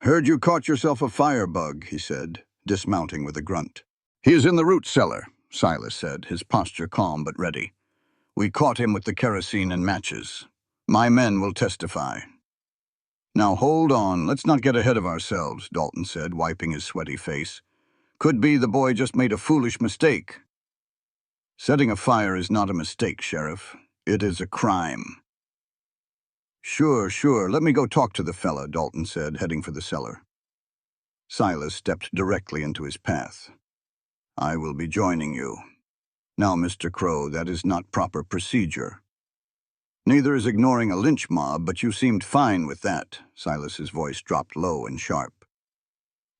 "Heard you caught yourself a firebug," he said, dismounting with a grunt. "He is in the root cellar," Silas said, his posture calm but ready. "We caught him with the kerosene and matches. My men will testify." "Now hold on, let's not get ahead of ourselves," Dalton said, wiping his sweaty face. "Could be the boy just made a foolish mistake." "Setting a fire is not a mistake, Sheriff. It is a crime." Sure, let me go talk to the fella," Dalton said, heading for the cellar. Silas stepped directly into his path. "I will be joining you." "Now, Mr. Crow, that is not proper procedure." "Neither is ignoring a lynch mob, but you seemed fine with that." Silas's voice dropped low and sharp.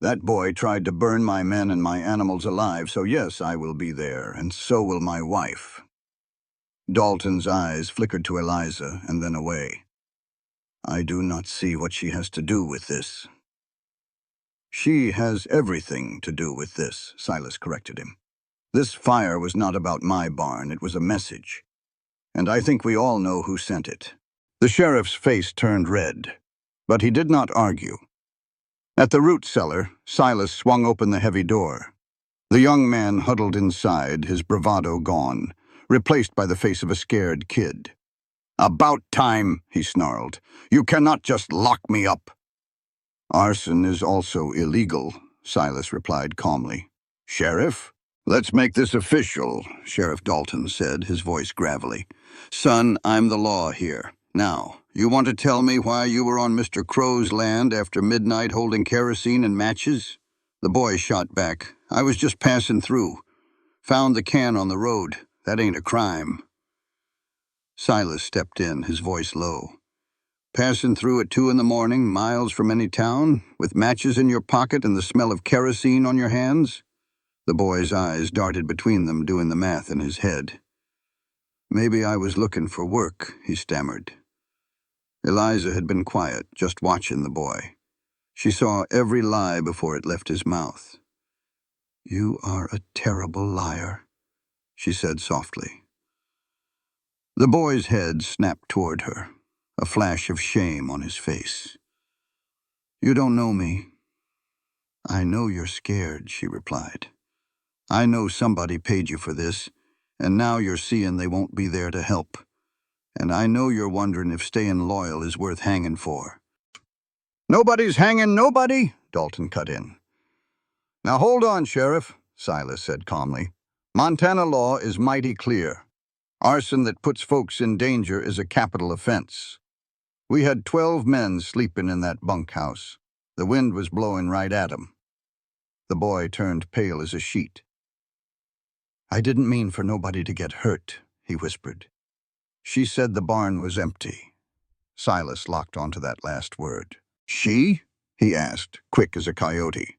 "That boy tried to burn my men and my animals alive, so yes, I will be there, and so will my wife." Dalton's eyes flickered to Eliza and then away. "I do not see what she has to do with this." "She has everything to do with this," Silas corrected him. "This fire was not about my barn, it was a message. And I think we all know who sent it." The sheriff's face turned red, but he did not argue. At the root cellar, Silas swung open the heavy door. The young man huddled inside, his bravado gone, replaced by the face of a scared kid. "About time," he snarled. "You cannot just lock me up." "Arson is also illegal," Silas replied calmly. "Sheriff? Let's make this official," Sheriff Dalton said, his voice gravelly. "Son, I'm the law here. Now, you want to tell me why you were on Mr. Crow's land after midnight holding kerosene and matches?" The boy shot back. "I was just passing through. Found the can on the road. That ain't a crime." Silas stepped in, his voice low. Passing through at 2 in the morning, miles from any town, with matches in your pocket and the smell of kerosene on your hands? The boy's eyes darted between them, doing the math in his head. Maybe I was looking for work, he stammered. Eliza had been quiet, just watching the boy. She saw every lie before it left his mouth. You are a terrible liar, she said softly. The boy's head snapped toward her, a flash of shame on his face. You don't know me. I know you're scared, she replied. I know somebody paid you for this, and now you're seeing they won't be there to help. And I know you're wondering if staying loyal is worth hanging for. Nobody's hanging nobody, Dalton cut in. Now hold on, Sheriff, Silas said calmly. Montana law is mighty clear. Arson that puts folks in danger is a capital offense. We had 12 men sleeping in that bunkhouse. The wind was blowing right at 'em. The boy turned pale as a sheet. I didn't mean for nobody to get hurt, he whispered. She said the barn was empty. Silas locked onto that last word. She? He asked, quick as a coyote.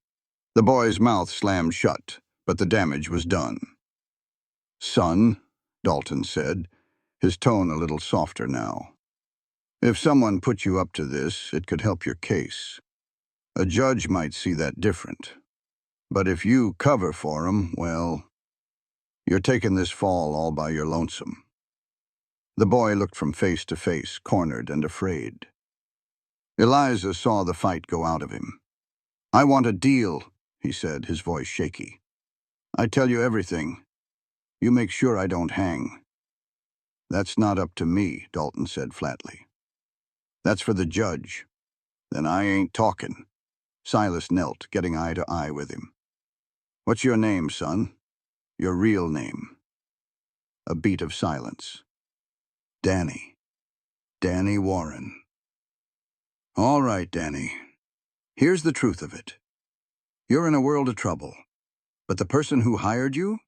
The boy's mouth slammed shut, but the damage was done. Son, Dalton said, his tone a little softer now. If someone put you up to this, it could help your case. A judge might see that different. But if you cover for 'em, well, you're taking this fall all by your lonesome. The boy looked from face to face, cornered and afraid. Eliza saw the fight go out of him. I want a deal, he said, his voice shaky. I tell you everything. You make sure I don't hang. That's not up to me, Dalton said flatly. That's for the judge. Then I ain't talking. Silas knelt, getting eye to eye with him. What's your name, son? Your real name. A beat of silence. Danny. Danny Warren. All right, Danny. Here's the truth of it. You're in a world of trouble. But the person who hired you?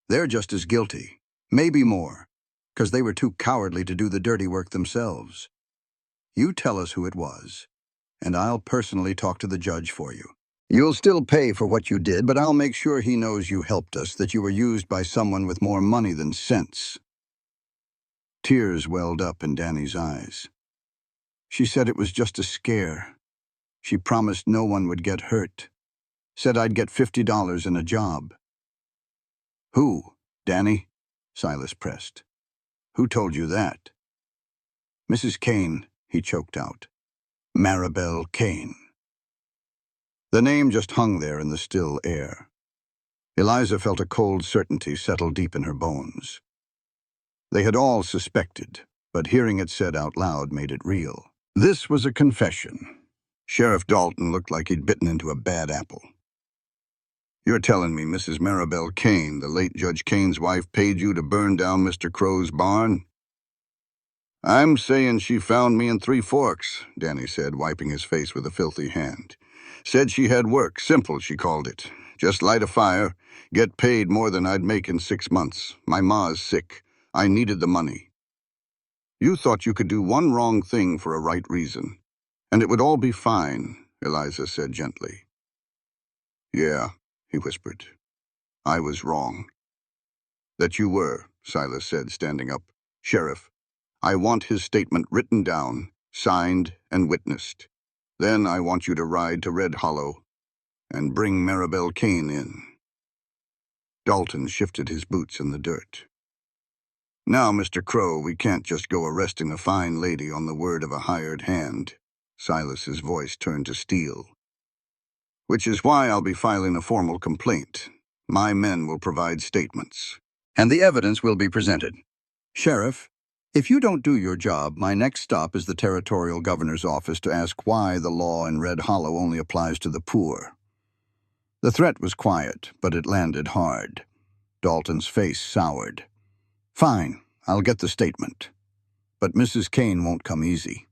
They're just as guilty. Maybe more. 'Cause they were too cowardly to do the dirty work themselves. You tell us who it was, and I'll personally talk to the judge for you. You'll still pay for what you did, but I'll make sure he knows you helped us, that you were used by someone with more money than sense. Tears welled up in Danny's eyes. She said it was just a scare. She promised no one would get hurt. Said I'd get $50 and a job. Who? Danny? Silas pressed. Who told you that? Mrs. Kane, he choked out. Maribel Kane. The name just hung there in the still air. Eliza felt a cold certainty settle deep in her bones. They had all suspected, but hearing it said out loud made it real. This was a confession. Sheriff Dalton looked like he'd bitten into a bad apple. You're telling me Mrs. Maribel Kane, the late Judge Kane's wife, paid you to burn down Mr. Crow's barn? I'm saying she found me in Three Forks, Danny said, wiping his face with a filthy hand. Said she had work, simple, she called it. Just light a fire, get paid more than I'd make in 6 months. My ma's sick. I needed the money. You thought you could do one wrong thing for a right reason, and it would all be fine, Eliza said gently. Yeah, he whispered. I was wrong. That you were, Silas said, standing up. Sheriff, I want his statement written down, signed, and witnessed. Then I want you to ride to Red Hollow and bring Maribel Kane in. Dalton shifted his boots in the dirt. Now, Mr. Crow, we can't just go arresting a fine lady on the word of a hired hand. Silas's voice turned to steel. Which is why I'll be filing a formal complaint. My men will provide statements, and the evidence will be presented. Sheriff, if you don't do your job, my next stop is the territorial governor's office to ask why the law in Red Hollow only applies to the poor. The threat was quiet, but it landed hard. Dalton's face soured. Fine, I'll get the statement. But Mrs. Kane won't come easy.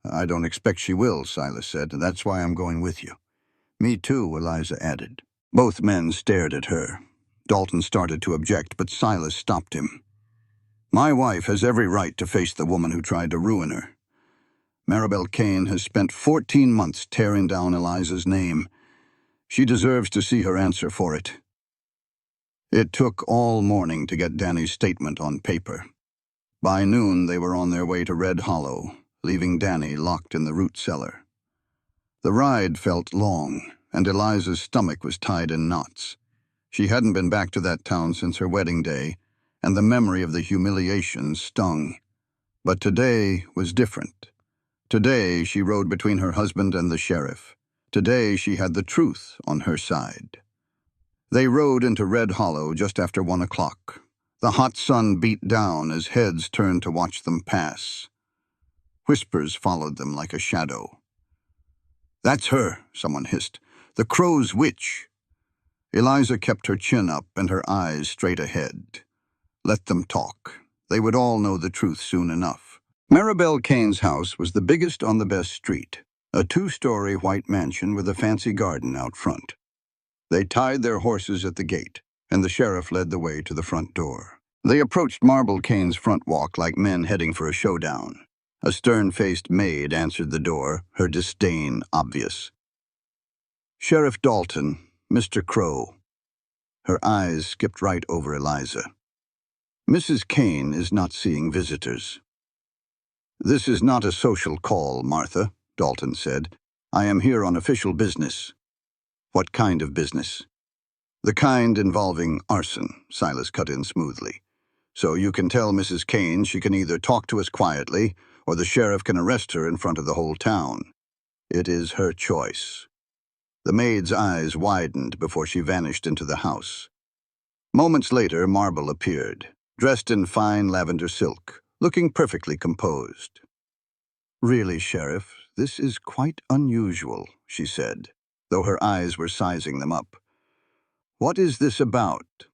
I don't expect she will, Silas said, and that's why I'm going with you. Me too, Eliza added. Both men stared at her. Dalton started to object, but Silas stopped him. My wife has every right to face the woman who tried to ruin her. Maribel Kane has spent 14 months tearing down Eliza's name. She deserves to see her answer for it. It took all morning to get Danny's statement on paper. By noon, they were on their way to Red Hollow, leaving Danny locked in the root cellar. The ride felt long, and Eliza's stomach was tied in knots. She hadn't been back to that town since her wedding day, and the memory of the humiliation stung. But today was different. Today, she rode between her husband and the sheriff. Today, she had the truth on her side. They rode into Red Hollow just after 1 o'clock. The hot sun beat down as heads turned to watch them pass. Whispers followed them like a shadow. "That's her," someone hissed. "The Crow's witch." Eliza kept her chin up and her eyes straight ahead. Let them talk. They would all know the truth soon enough. Maribel Kane's house was the biggest on the best street, a 2-story white mansion with a fancy garden out front. They tied their horses at the gate, and the sheriff led the way to the front door. They approached Marble Kane's front walk like men heading for a showdown. A stern-faced maid answered the door, her disdain obvious. "Sheriff Dalton, Mr. Crow." Her eyes skipped right over Eliza. "Mrs. Kane is not seeing visitors." "This is not a social call, Martha," Dalton said. "I am here on official business." "What kind of business?" "The kind involving arson," Silas cut in smoothly. "So you can tell Mrs. Kane she can either talk to us quietly, or the sheriff can arrest her in front of the whole town. It is her choice." The maid's eyes widened before she vanished into the house. Moments later, Marble appeared, dressed in fine lavender silk, looking perfectly composed. "Really, Sheriff, this is quite unusual," she said, though her eyes were sizing them up. "What is this about?"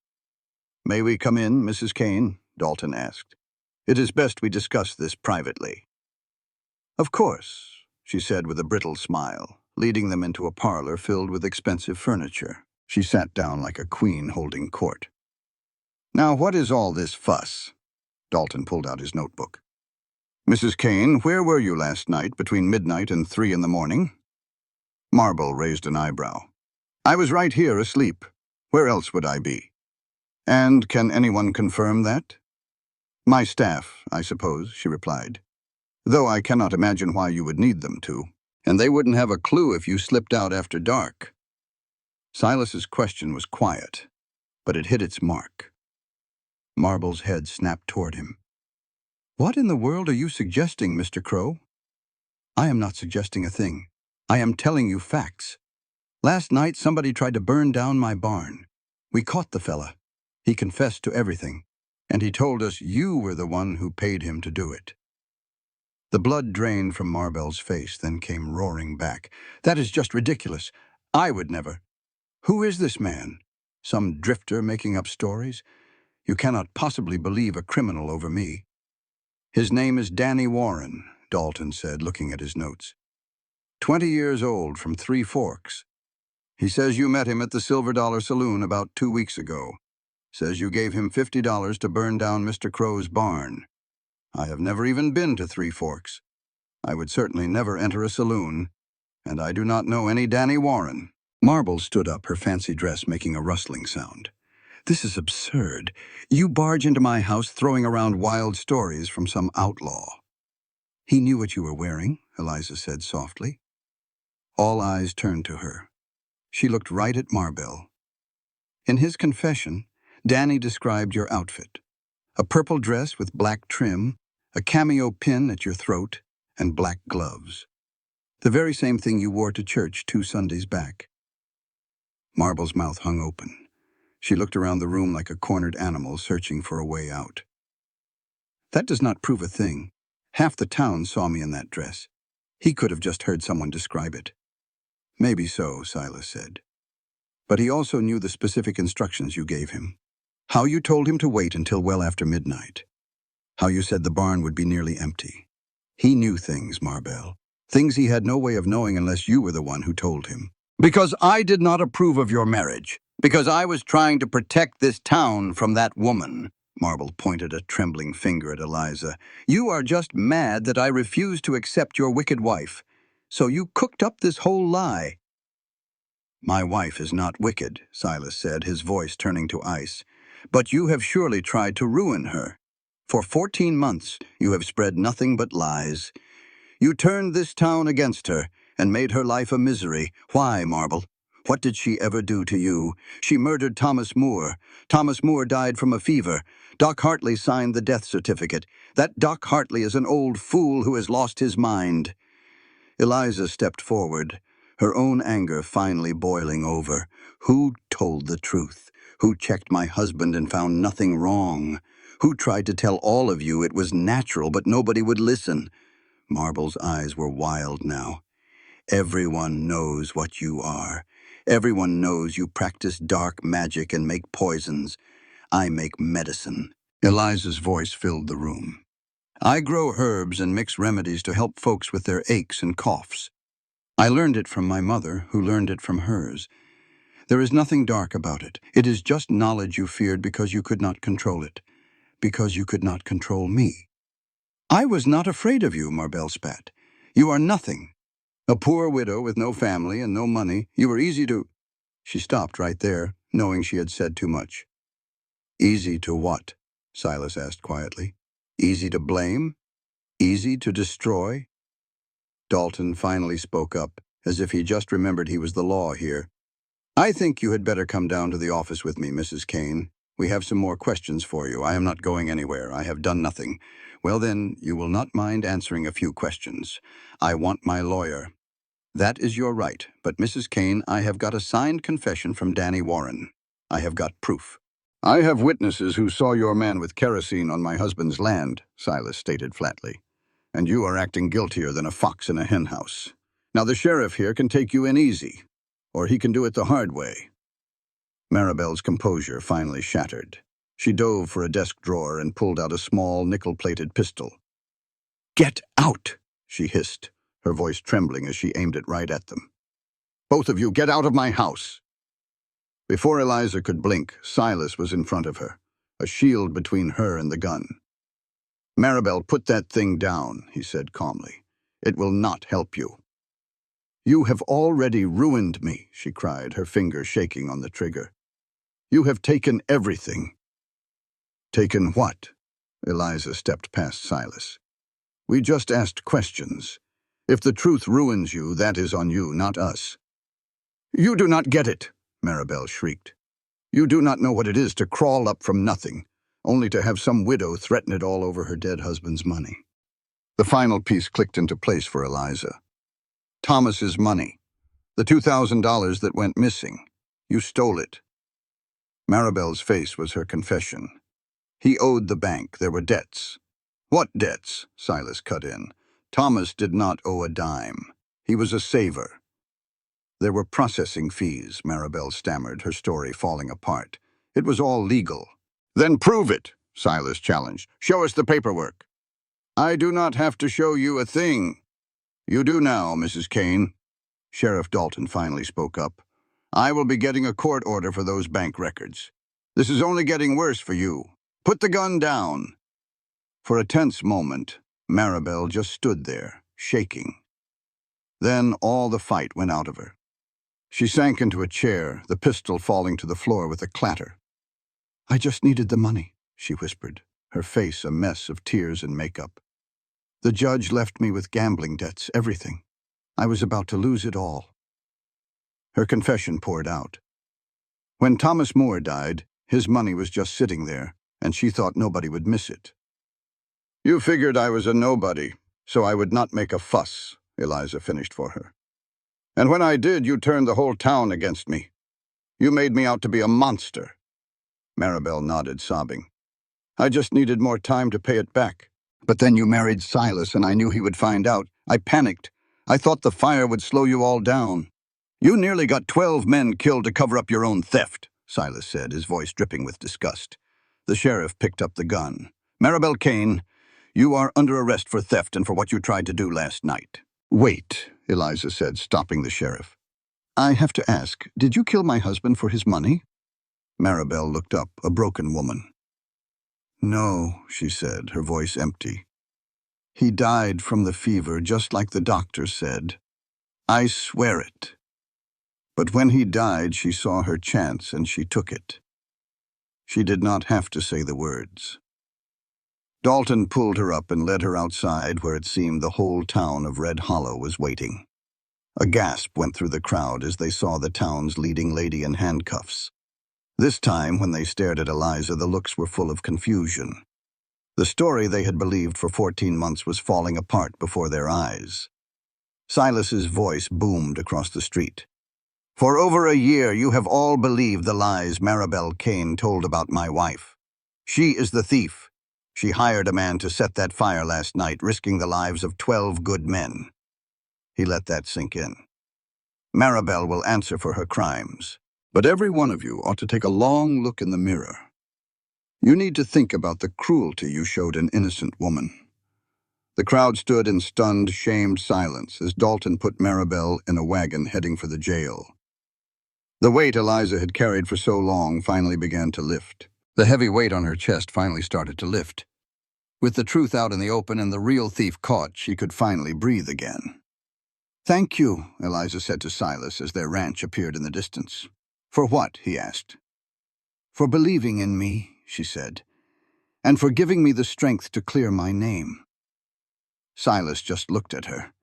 "May we come in, Mrs. Kane?" Dalton asked. "It is best we discuss this privately." "Of course," she said with a brittle smile, leading them into a parlor filled with expensive furniture. She sat down like a queen holding court. "Now, what is all this fuss?" Dalton pulled out his notebook. "Mrs. Kane, where were you last night between midnight and 3 in the morning?" Marble raised an eyebrow. "I was right here asleep. Where else would I be?" "And can anyone confirm that?" "My staff, I suppose," she replied. "Though I cannot imagine why you would need them to. And they wouldn't have a clue if you slipped out after dark." Silas's question was quiet, but it hit its mark. Marble's head snapped toward him. "What in the world are you suggesting, Mr. Crow?" "I am not suggesting a thing. I am telling you facts. Last night somebody tried to burn down my barn. We caught the fella. He confessed to everything, and he told us you were the one who paid him to do it." The blood drained from Marbel's face, then came roaring back. "That is just ridiculous. I would never. Who is this man? Some drifter making up stories? You cannot possibly believe a criminal over me." "His name is Danny Warren," Dalton said, looking at his notes. 20 years old, from Three Forks. He says you met him at the Silver Dollar Saloon about 2 weeks ago. Says you gave him $50 to burn down Mr. Crow's barn. I have never even been to Three Forks. I would certainly never enter a saloon, and I do not know any Danny Warren." Marble stood up, her fancy dress making a rustling sound. "This is absurd. You barge into my house throwing around wild stories from some outlaw." "He knew what you were wearing," Eliza said softly. All eyes turned to her. She looked right at Marble. "In his confession, Danny described your outfit. A purple dress with black trim, a cameo pin at your throat, and black gloves. The very same thing you wore to church 2 Sundays back." Marble's mouth hung open. She looked around the room like a cornered animal searching for a way out. "That does not prove a thing. Half the town saw me in that dress. He could have just heard someone describe it." "Maybe so," Silas said. "But he also knew the specific instructions you gave him. How you told him to wait until well after midnight. How you said the barn would be nearly empty. He knew things, Marble. Things he had no way of knowing unless you were the one who told him." "Because I did not approve of your marriage. Because I was trying to protect this town from that woman." Marble pointed a trembling finger at Eliza. You are just mad that I refuse to accept your wicked wife. So you cooked up this whole lie. My wife is not wicked, Silas said, his voice turning to ice. But you have surely tried to ruin her. For 14 months, you have spread nothing but lies. You turned this town against her and made her life a misery. Why, Marble? What did she ever do to you? She murdered Thomas Moore. Thomas Moore died from a fever. Doc Hartley signed the death certificate. That Doc Hartley is an old fool who has lost his mind. Eliza stepped forward, her own anger finally boiling over. Who told the truth? Who checked my husband and found nothing wrong? Who tried to tell all of you it was natural, but nobody would listen? Marble's eyes were wild now. Everyone knows what you are. Everyone knows you practice dark magic and make poisons. I make medicine. Eliza's voice filled the room. I grow herbs and mix remedies to help folks with their aches and coughs. I learned it from my mother, who learned it from hers. There is nothing dark about it. It is just knowledge you feared because you could not control it. Because you could not control me. I was not afraid of you, Marbell spat. You are nothing. A poor widow with no family and no money. You were easy to... She stopped right there, knowing she had said too much. Easy to what? Silas asked quietly. Easy to blame? Easy to destroy? Dalton finally spoke up, as if he just remembered he was the law here. I think you had better come down to the office with me, Mrs. Kane. We have some more questions for you. I am not going anywhere. I have done nothing. Well then, you will not mind answering a few questions. I want my lawyer. That is your right, but Mrs. Kane, I have got a signed confession from Danny Warren. I have got proof. I have witnesses who saw your man with kerosene on my husband's land, Silas stated flatly. And you are acting guiltier than a fox in a henhouse. Now the sheriff here can take you in easy, or he can do it the hard way. Maribel's composure finally shattered. She dove for a desk drawer and pulled out a small nickel-plated pistol. Get out, she hissed, her voice trembling as she aimed it right at them. Both of you, get out of my house. Before Eliza could blink, Silas was in front of her, a shield between her and the gun. Maribel, put that thing down, he said calmly. It will not help you. You have already ruined me, she cried, her finger shaking on the trigger. You have taken everything. Taken what? Eliza stepped past Silas. We just asked questions. If the truth ruins you, that is on you, not us. You do not get it, Maribel shrieked. You do not know what it is to crawl up from nothing, only to have some widow threaten it all over her dead husband's money. The final piece clicked into place for Eliza. Thomas's money. The $2,000 that went missing. You stole it. Maribel's face was her confession. He owed the bank. There were debts. What debts? Silas cut in. Thomas did not owe a dime. He was a saver. There were processing fees, Maribel stammered, her story falling apart. It was all legal. Then prove it, Silas challenged. Show us the paperwork. I do not have to show you a thing. You do now, Mrs. Kane. Sheriff Dalton finally spoke up. I will be getting a court order for those bank records. This is only getting worse for you. Put the gun down. For a tense moment, Maribel just stood there, shaking. Then all the fight went out of her. She sank into a chair, the pistol falling to the floor with a clatter. I just needed the money, she whispered, her face a mess of tears and makeup. The judge left me with gambling debts, everything. I was about to lose it all. Her confession poured out. When Thomas Moore died, his money was just sitting there, and she thought nobody would miss it. You figured I was a nobody, so I would not make a fuss, Eliza finished for her. And when I did, you turned the whole town against me. You made me out to be a monster. Maribel nodded, sobbing. I just needed more time to pay it back. But then you married Silas, and I knew he would find out. I panicked. I thought the fire would slow you all down. You nearly got 12 men killed to cover up your own theft, Silas said, his voice dripping with disgust. The sheriff picked up the gun. Maribel Kane, you are under arrest for theft and for what you tried to do last night. Wait, Eliza said, stopping the sheriff. I have to ask, did you kill my husband for his money? Maribel looked up, a broken woman. "No," she said, her voice empty. "He died from the fever, just like the doctor said. I swear it." But when he died, she saw her chance and she took it. She did not have to say the words. Dalton pulled her up and led her outside where it seemed the whole town of Red Hollow was waiting. A gasp went through the crowd as they saw the town's leading lady in handcuffs. This time, when they stared at Eliza, the looks were full of confusion. The story they had believed for 14 months was falling apart before their eyes. Silas's voice boomed across the street. "For over a year you have all believed the lies Maribel Kane told about my wife. She is the thief. She hired a man to set that fire last night, risking the lives of 12 good men." He let that sink in. "Maribel will answer for her crimes. But every one of you ought to take a long look in the mirror. You need to think about the cruelty you showed an innocent woman." The crowd stood in stunned, shamed silence as Dalton put Maribel in a wagon heading for the jail. The weight Eliza had carried for so long finally began to lift. The heavy weight on her chest finally started to lift. With the truth out in the open and the real thief caught, she could finally breathe again. "Thank you," Eliza said to Silas as their ranch appeared in the distance. "For what?" he asked. "For believing in me," she said, "and for giving me the strength to clear my name." Silas just looked at her,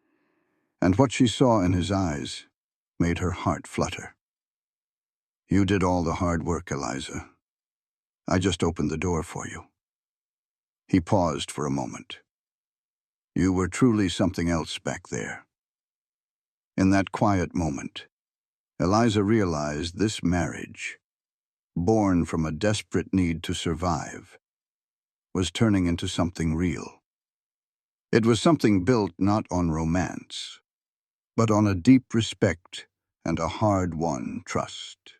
and what she saw in his eyes made her heart flutter. "You did all the hard work, Eliza. I just opened the door for you." He paused for a moment. "You were truly something else back there." In that quiet moment, Eliza realized this marriage, born from a desperate need to survive, was turning into something real. It was something built not on romance, but on a deep respect and a hard-won trust.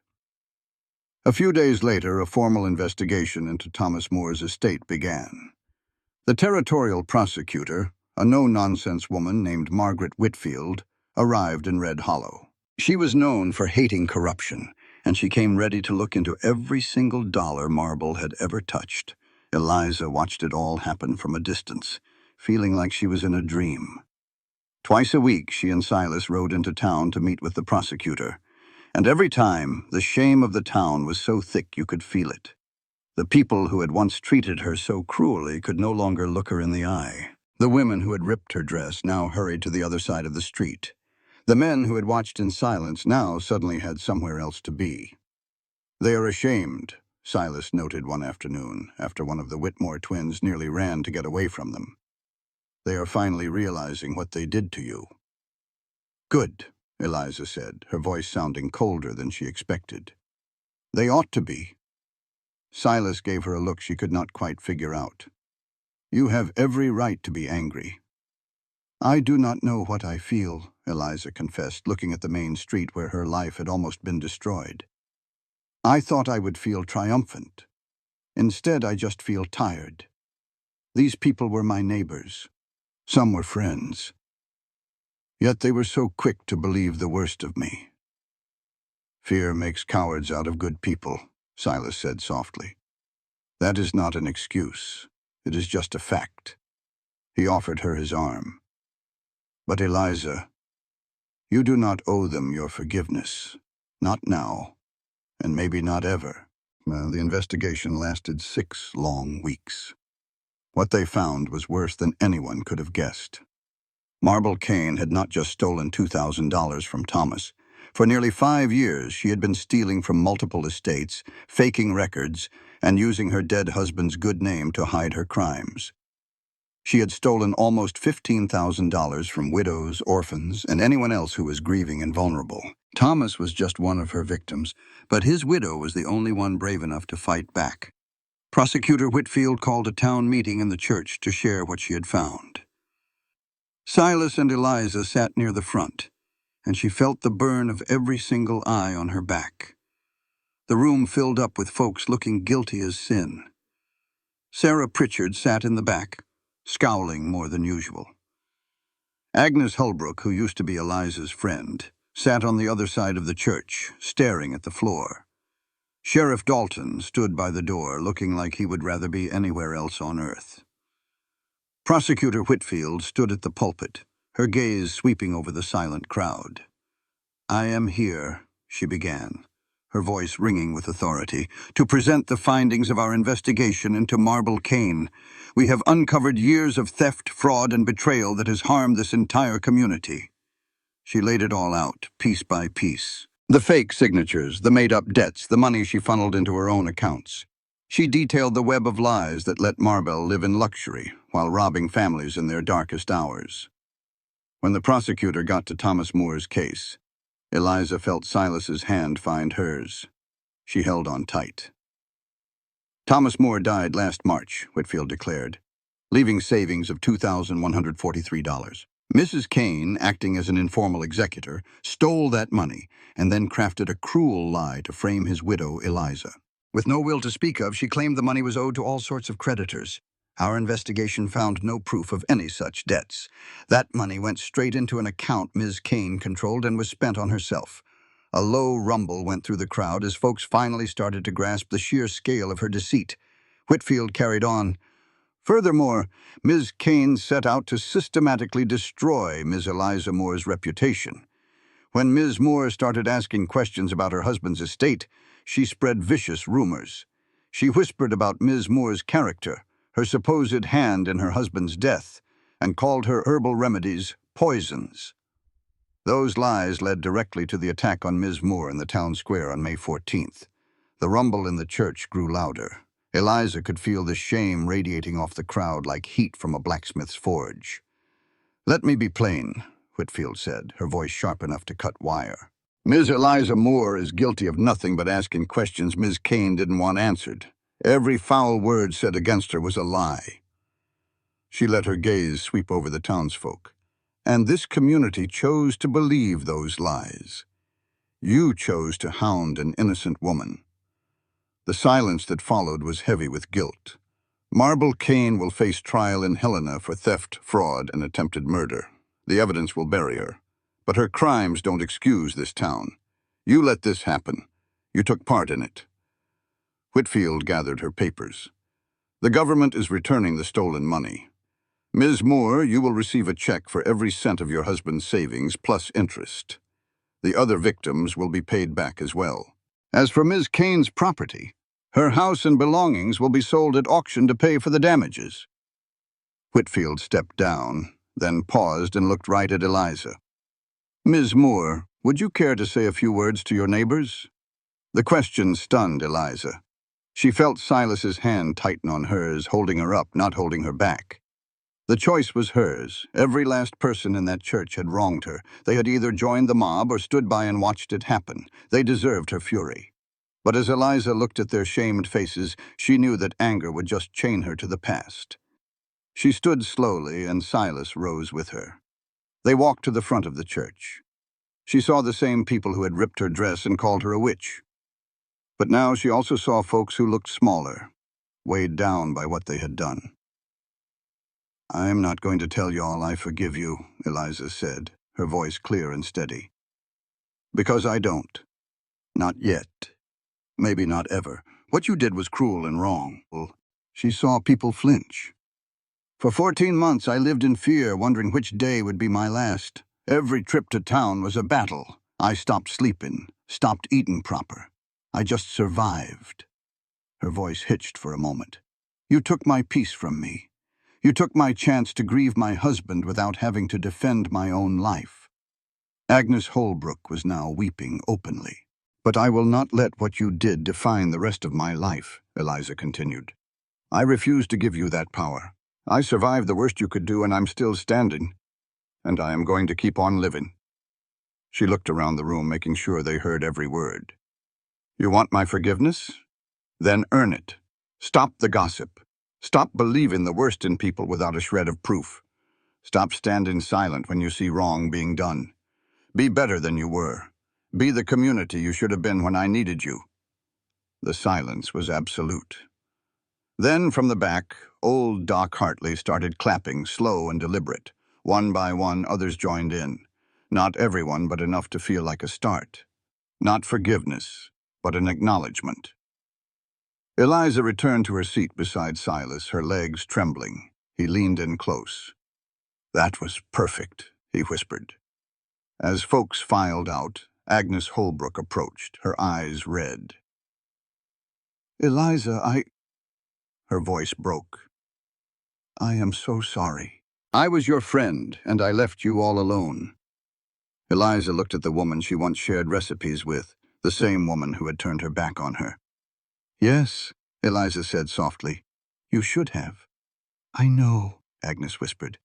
A few days later, a formal investigation into Thomas Moore's estate began. The territorial prosecutor, a no-nonsense woman named Margaret Whitfield, arrived in Red Hollow. She was known for hating corruption, and she came ready to look into every single dollar Marble had ever touched. Eliza watched it all happen from a distance, feeling like she was in a dream. Twice a week, she and Silas rode into town to meet with the prosecutor, and every time, the shame of the town was so thick you could feel it. The people who had once treated her so cruelly could no longer look her in the eye. The women who had ripped her dress now hurried to the other side of the street. The men who had watched in silence now suddenly had somewhere else to be. "They are ashamed," Silas noted one afternoon, after one of the Whitmore twins nearly ran to get away from them. "They are finally realizing what they did to you." "Good," Eliza said, her voice sounding colder than she expected. "They ought to be." Silas gave her a look she could not quite figure out. "You have every right to be angry." "I do not know what I feel," Eliza confessed, looking at the main street where her life had almost been destroyed. "I thought I would feel triumphant. Instead, I just feel tired. These people were my neighbors. Some were friends. Yet they were so quick to believe the worst of me." "Fear makes cowards out of good people," Silas said softly. "That is not an excuse. It is just a fact." He offered her his arm. "But Eliza, you do not owe them your forgiveness. Not now, and maybe not ever." The investigation lasted 6 long weeks. What they found was worse than anyone could have guessed. Marble Kane had not just stolen $2,000 from Thomas. For nearly 5 years, she had been stealing from multiple estates, faking records, and using her dead husband's good name to hide her crimes. She had stolen almost $15,000 from widows, orphans, and anyone else who was grieving and vulnerable. Thomas was just one of her victims, but his widow was the only one brave enough to fight back. Prosecutor Whitfield called a town meeting in the church to share what she had found. Silas and Eliza sat near the front, and she felt the burn of every single eye on her back. The room filled up with folks looking guilty as sin. Sarah Pritchard sat in the back, scowling more than usual. Agnes Holbrook, who used to be Eliza's friend, sat on the other side of the church, staring at the floor. Sheriff Dalton stood by the door, looking like he would rather be anywhere else on earth. Prosecutor Whitfield stood at the pulpit, her gaze sweeping over the silent crowd. "I am here," she began, her voice ringing with authority, "to present the findings of our investigation into Marble Cane. We have uncovered years of theft, fraud, and betrayal that has harmed this entire community." She laid it all out, piece by piece. The fake signatures, the made-up debts, the money she funneled into her own accounts. She detailed the web of lies that let Marbell live in luxury while robbing families in their darkest hours. When the prosecutor got to Thomas Moore's case, Eliza felt Silas's hand find hers. She held on tight. "Thomas Moore died last March," Whitfield declared, leaving savings of $2,143. Mrs. Kane, acting as an informal executor, stole that money and then crafted a cruel lie to frame his widow, Eliza. With no will to speak of, she claimed the money was owed to all sorts of creditors. Our investigation found no proof of any such debts. That money went straight into an account Ms. Kane controlled and was spent on herself. A low rumble went through the crowd as folks finally started to grasp the sheer scale of her deceit. Whitfield carried on. "Furthermore, Ms. Kane set out to systematically destroy Ms. Eliza Moore's reputation. When Ms. Moore started asking questions about her husband's estate, she spread vicious rumors. She whispered about Ms. Moore's character, her supposed hand in her husband's death, and called her herbal remedies poisons. Those lies led directly to the attack on Ms. Moore in the town square on May 14th. The rumble in the church grew louder. Eliza could feel the shame radiating off the crowd like heat from a blacksmith's forge. "Let me be plain," Whitfield said, her voice sharp enough to cut wire. "Ms. Eliza Moore is guilty of nothing but asking questions Ms. Kane didn't want answered. Every foul word said against her was a lie." She let her gaze sweep over the townsfolk. "And this community chose to believe those lies. You chose to hound an innocent woman." The silence that followed was heavy with guilt. Marble Cane will face trial in Helena for theft, fraud, and attempted murder. The evidence will bury her. But her crimes don't excuse this town. You let this happen. You took part in it. Whitfield gathered her papers. "The government is returning the stolen money. Ms. Moore, you will receive a check for every cent of your husband's savings plus interest. The other victims will be paid back as well. As for Ms. Kane's property, her house and belongings will be sold at auction to pay for the damages." Whitfield stepped down, then paused and looked right at Eliza. "Ms. Moore, would you care to say a few words to your neighbors?" The question stunned Eliza. She felt Silas's hand tighten on hers, holding her up, not holding her back. The choice was hers. Every last person in that church had wronged her. They had either joined the mob or stood by and watched it happen. They deserved her fury. But as Eliza looked at their shamed faces, she knew that anger would just chain her to the past. She stood slowly, and Silas rose with her. They walked to the front of the church. She saw the same people who had ripped her dress and called her a witch. But now she also saw folks who looked smaller, weighed down by what they had done. "I'm not going to tell y'all I forgive you," Eliza said, her voice clear and steady. "Because I don't. Not yet. Maybe not ever. What you did was cruel and wrong." She saw people flinch. "For 14 months I lived in fear, wondering which day would be my last. Every trip to town was a battle. I stopped sleeping, stopped eating proper. I just survived." Her voice hitched for a moment. "You took my peace from me. You took my chance to grieve my husband without having to defend my own life." Agnes Holbrook was now weeping openly. "But I will not let what you did define the rest of my life," Eliza continued. "I refuse to give you that power. I survived the worst you could do, and I'm still standing. And I am going to keep on living." She looked around the room, making sure they heard every word. "You want my forgiveness? Then earn it. Stop the gossip. Stop believing the worst in people without a shred of proof. Stop standing silent when you see wrong being done. Be better than you were. Be the community you should have been when I needed you." The silence was absolute. Then, from the back, old Doc Hartley started clapping, slow and deliberate. One by one, others joined in. Not everyone, but enough to feel like a start. "Not forgiveness. but an acknowledgement. Eliza returned to her seat beside Silas, her legs trembling. He leaned in close. "That was perfect," he whispered. As folks filed out, Agnes Holbrook approached, her eyes red. "Eliza, Her voice broke. "I am so sorry. I was your friend, and I left you all alone." Eliza looked at the woman she once shared recipes with, the same woman who had turned her back on her. "Yes," Eliza said softly. "You should have." "I know," Agnes whispered,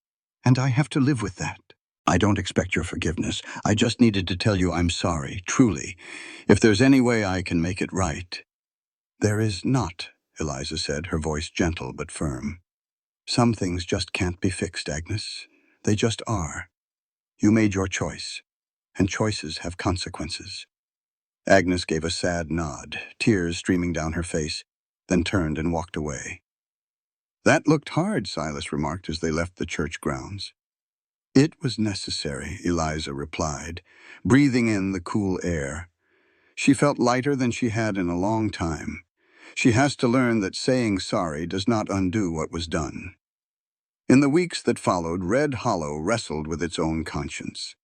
"and I have to live with that." "I don't expect your forgiveness. I just needed to tell you I'm sorry, truly. If there's any way I can make it right." "There is not," Eliza said, her voice gentle but firm. "Some things just can't be fixed, Agnes. They just are. You made your choice, and choices have consequences." Agnes gave a sad nod, tears streaming down her face, then turned and walked away. "That looked hard," Silas remarked as they left the church grounds. "It was necessary," Eliza replied, breathing in the cool air. She felt lighter than she had in a long time. She has to learn that saying sorry does not undo what was done. In the weeks that followed, Red Hollow wrestled with its own conscience.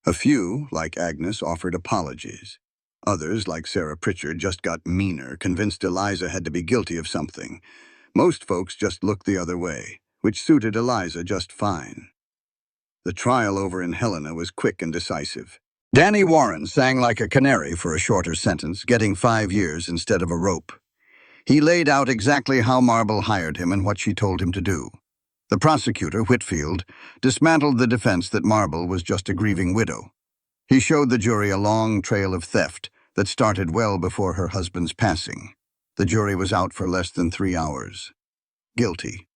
A few, like Agnes, offered apologies. Others, like Sarah Pritchard, just got meaner, convinced Eliza had to be guilty of something. Most folks just looked the other way, which suited Eliza just fine. The trial over in Helena was quick and decisive. Danny Warren sang like a canary for a shorter sentence, getting 5 years instead of a rope. He laid out exactly how Marble hired him and what she told him to do. The prosecutor, Whitfield, dismantled the defense that Marble was just a grieving widow. He showed the jury a long trail of theft that started well before her husband's passing. The jury was out for less than 3 hours. Guilty.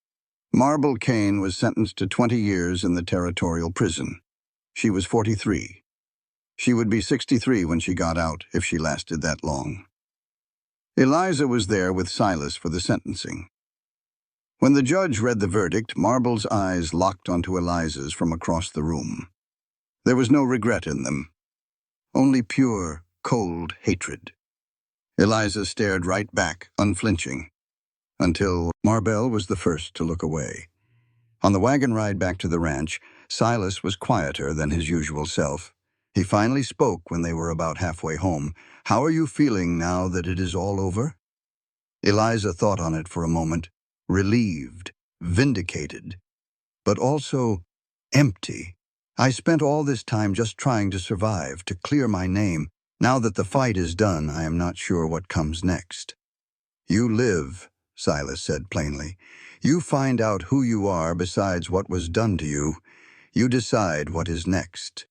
Marble Kane was sentenced to 20 years in the territorial prison. She was 43. She would be 63 when she got out, if she lasted that long. Eliza was there with Silas for the sentencing. When the judge read the verdict, Marble's eyes locked onto Eliza's from across the room. There was no regret in them, only pure, cold hatred. Eliza stared right back, unflinching, until Marble was the first to look away. On the wagon ride back to the ranch, Silas was quieter than his usual self. He finally spoke when they were about halfway home. "How are you feeling now that it is all over?" Eliza thought on it for a moment, relieved, vindicated, but also empty. "I spent all this time just trying to survive, to clear my name. Now that the fight is done, I am not sure what comes next." "You live," Silas said plainly. "You find out who you are besides what was done to you. You decide what is next.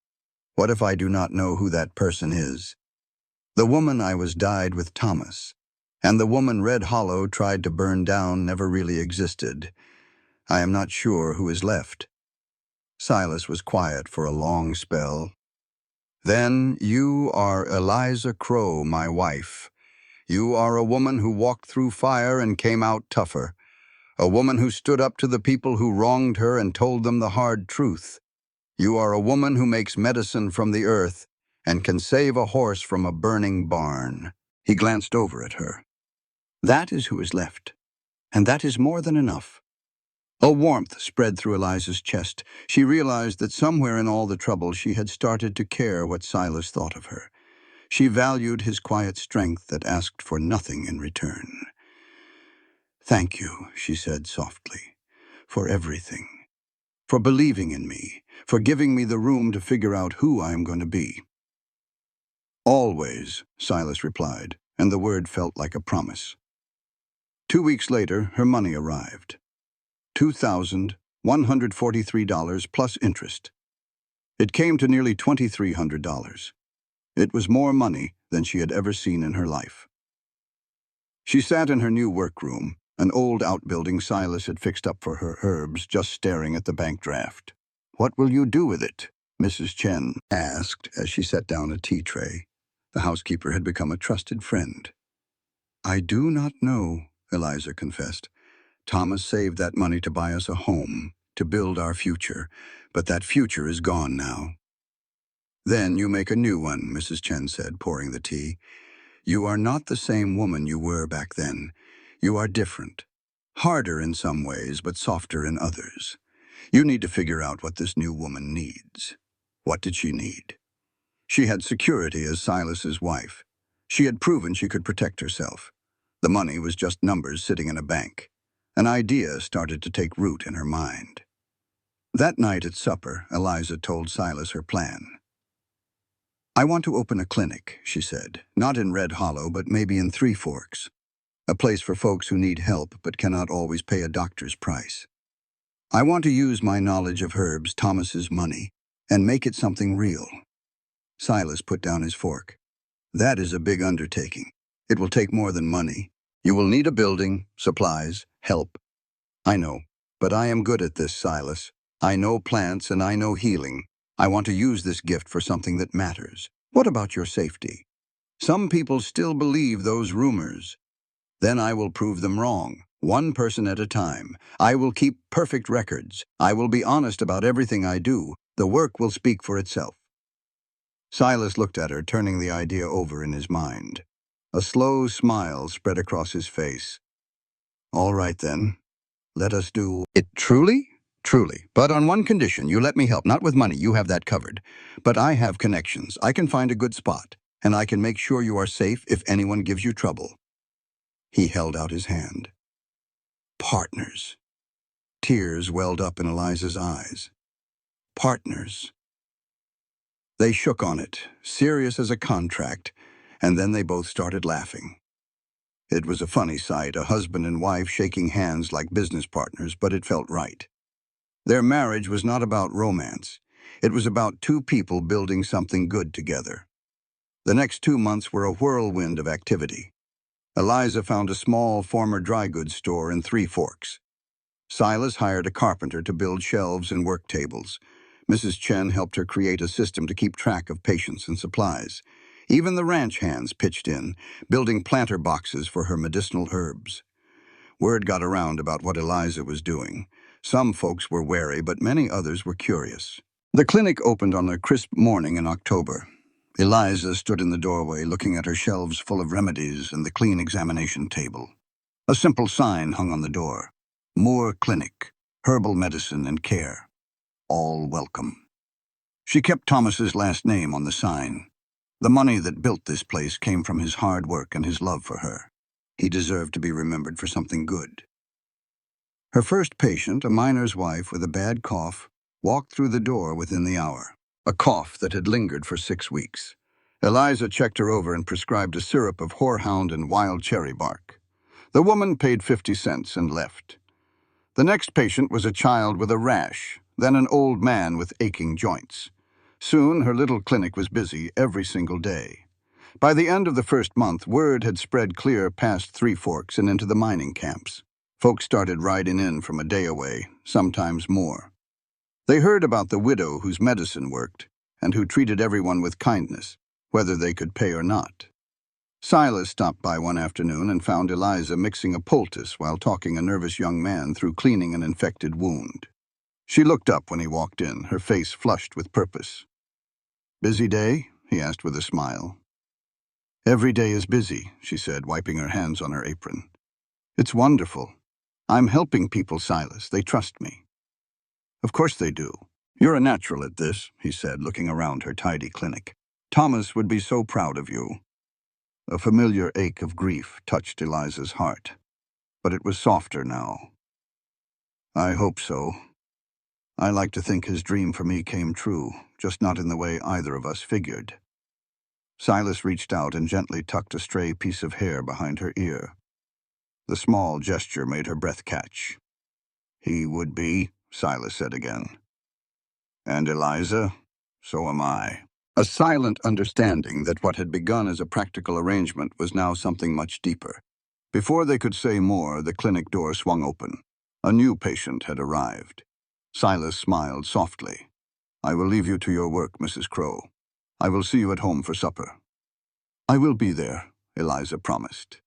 What if I do not know who that person is? The woman I was died with Thomas, and the woman Red Hollow tried to burn down never really existed. I am not sure who is left." Silas was quiet for a long spell. "Then you are Eliza Crow, my wife. You are a woman who walked through fire and came out tougher. A woman who stood up to the people who wronged her and told them the hard truth. You are a woman who makes medicine from the earth and can save a horse from a burning barn." He glanced over at her. "That is who is left, and that is more than enough." A warmth spread through Eliza's chest. She realized that somewhere in all the trouble she had started to care what Silas thought of her. She valued his quiet strength that asked for nothing in return. "Thank you," she said softly, "for everything. For believing in me, for giving me the room to figure out who I am going to be." "Always," Silas replied, and the word felt like a promise. 2 weeks later, her money arrived. $2,143 plus interest. It came to nearly $2,300. It was more money than she had ever seen in her life. She sat in her new workroom, an old outbuilding Silas had fixed up for her herbs, just staring at the bank draft. "What will you do with it?" Mrs. Chen asked as she set down a tea tray. The housekeeper had become a trusted friend. "I do not know," Eliza confessed. "Thomas saved that money to buy us a home, to build our future, but that future is gone now." "Then you make a new one," Mrs. Chen said, pouring the tea. You are not the same woman you were back then. You are different. Harder in some ways, but softer in others. You need to figure out what this new woman needs. What did she need? She had security as Silas's wife. She had proven she could protect herself. The money was just numbers sitting in a bank. An idea started to take root in her mind. That night at supper, Eliza told Silas her plan. I want to open a clinic, she said, not in Red Hollow, but maybe in Three Forks. A place for folks who need help but cannot always pay a doctor's price. I want to use my knowledge of Herb's, Thomas's money, and make it something real. Silas put down his fork. That is a big undertaking. It will take more than money. You will need a building, supplies, help. I know, but I am good at this, Silas. I know plants and I know healing. I want to use this gift for something that matters. What about your safety? Some people still believe those rumors. Then I will prove them wrong, one person at a time. I will keep perfect records. I will be honest about everything I do. The work will speak for itself. Silas looked at her, turning the idea over in his mind. A slow smile spread across his face. All right, then. Let us do it. Truly? Truly. But on one condition, you let me help. Not with money, you have that covered. But I have connections. I can find a good spot, and I can make sure you are safe if anyone gives you trouble. He held out his hand. Partners. Tears welled up in Eliza's eyes. Partners. They shook on it, serious as a contract, and then they both started laughing. It was a funny sight, a husband and wife shaking hands like business partners, but it felt right. Their marriage was not about romance. It was about two people building something good together. The next 2 months were a whirlwind of activity. Eliza found a small former dry goods store in Three Forks. Silas hired a carpenter to build shelves and work tables. Mrs. Chen helped her create a system to keep track of patients and supplies. Even the ranch hands pitched in, building planter boxes for her medicinal herbs. Word got around about what Eliza was doing. Some folks were wary, but many others were curious. The clinic opened on a crisp morning in October. Eliza stood in the doorway looking at her shelves full of remedies and the clean examination table. A simple sign hung on the door. Moore Clinic, herbal medicine and care. All welcome. She kept Thomas's last name on the sign. The money that built this place came from his hard work and his love for her. He deserved to be remembered for something good. Her first patient, a miner's wife with a bad cough, walked through the door within the hour. A cough that had lingered for 6 weeks. Eliza checked her over and prescribed a syrup of horehound and wild cherry bark. The woman paid 50 cents and left. The next patient was a child with a rash, then an old man with aching joints. Soon her little clinic was busy every single day. By the end of the first month, word had spread clear past Three Forks and into the mining camps. Folks started riding in from a day away, sometimes more. They heard about the widow whose medicine worked and who treated everyone with kindness, whether they could pay or not. Silas stopped by one afternoon and found Eliza mixing a poultice while talking a nervous young man through cleaning an infected wound. She looked up when he walked in, her face flushed with purpose. "Busy day?" he asked with a smile. "Every day is busy," she said, wiping her hands on her apron. "It's wonderful. I'm helping people, Silas. They trust me." "Of course they do. You're a natural at this," he said, looking around her tidy clinic. "Thomas would be so proud of you." A familiar ache of grief touched Eliza's heart, but it was softer now. "I hope so. I like to think his dream for me came true, just not in the way either of us figured." Silas reached out and gently tucked a stray piece of hair behind her ear. The small gesture made her breath catch. "He would be," Silas said again. "And Eliza, so am I." A silent understanding that what had begun as a practical arrangement was now something much deeper. Before they could say more, the clinic door swung open. A new patient had arrived. Silas smiled softly. "I will leave you to your work, Mrs. Crow. I will see you at home for supper." "I will be there," Eliza promised.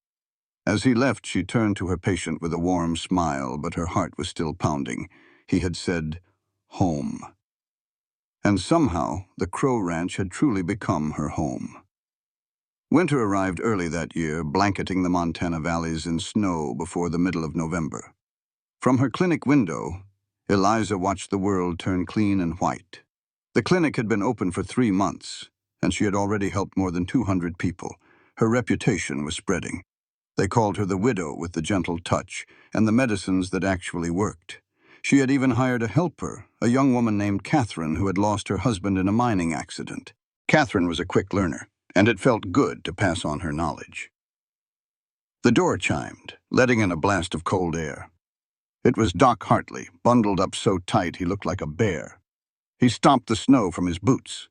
As he left, she turned to her patient with a warm smile, but her heart was still pounding. He had said, home. And somehow, the Crow Ranch had truly become her home. Winter arrived early that year, blanketing the Montana valleys in snow before the middle of November. From her clinic window, Eliza watched the world turn clean and white. The clinic had been open for 3 months, and she had already helped more than 200 people. Her reputation was spreading. They called her the widow with the gentle touch and the medicines that actually worked. She had even hired a helper, a young woman named Catherine who had lost her husband in a mining accident. Catherine was a quick learner, and it felt good to pass on her knowledge. The door chimed, letting in a blast of cold air. It was Doc Hartley, bundled up so tight he looked like a bear. He stomped the snow from his boots.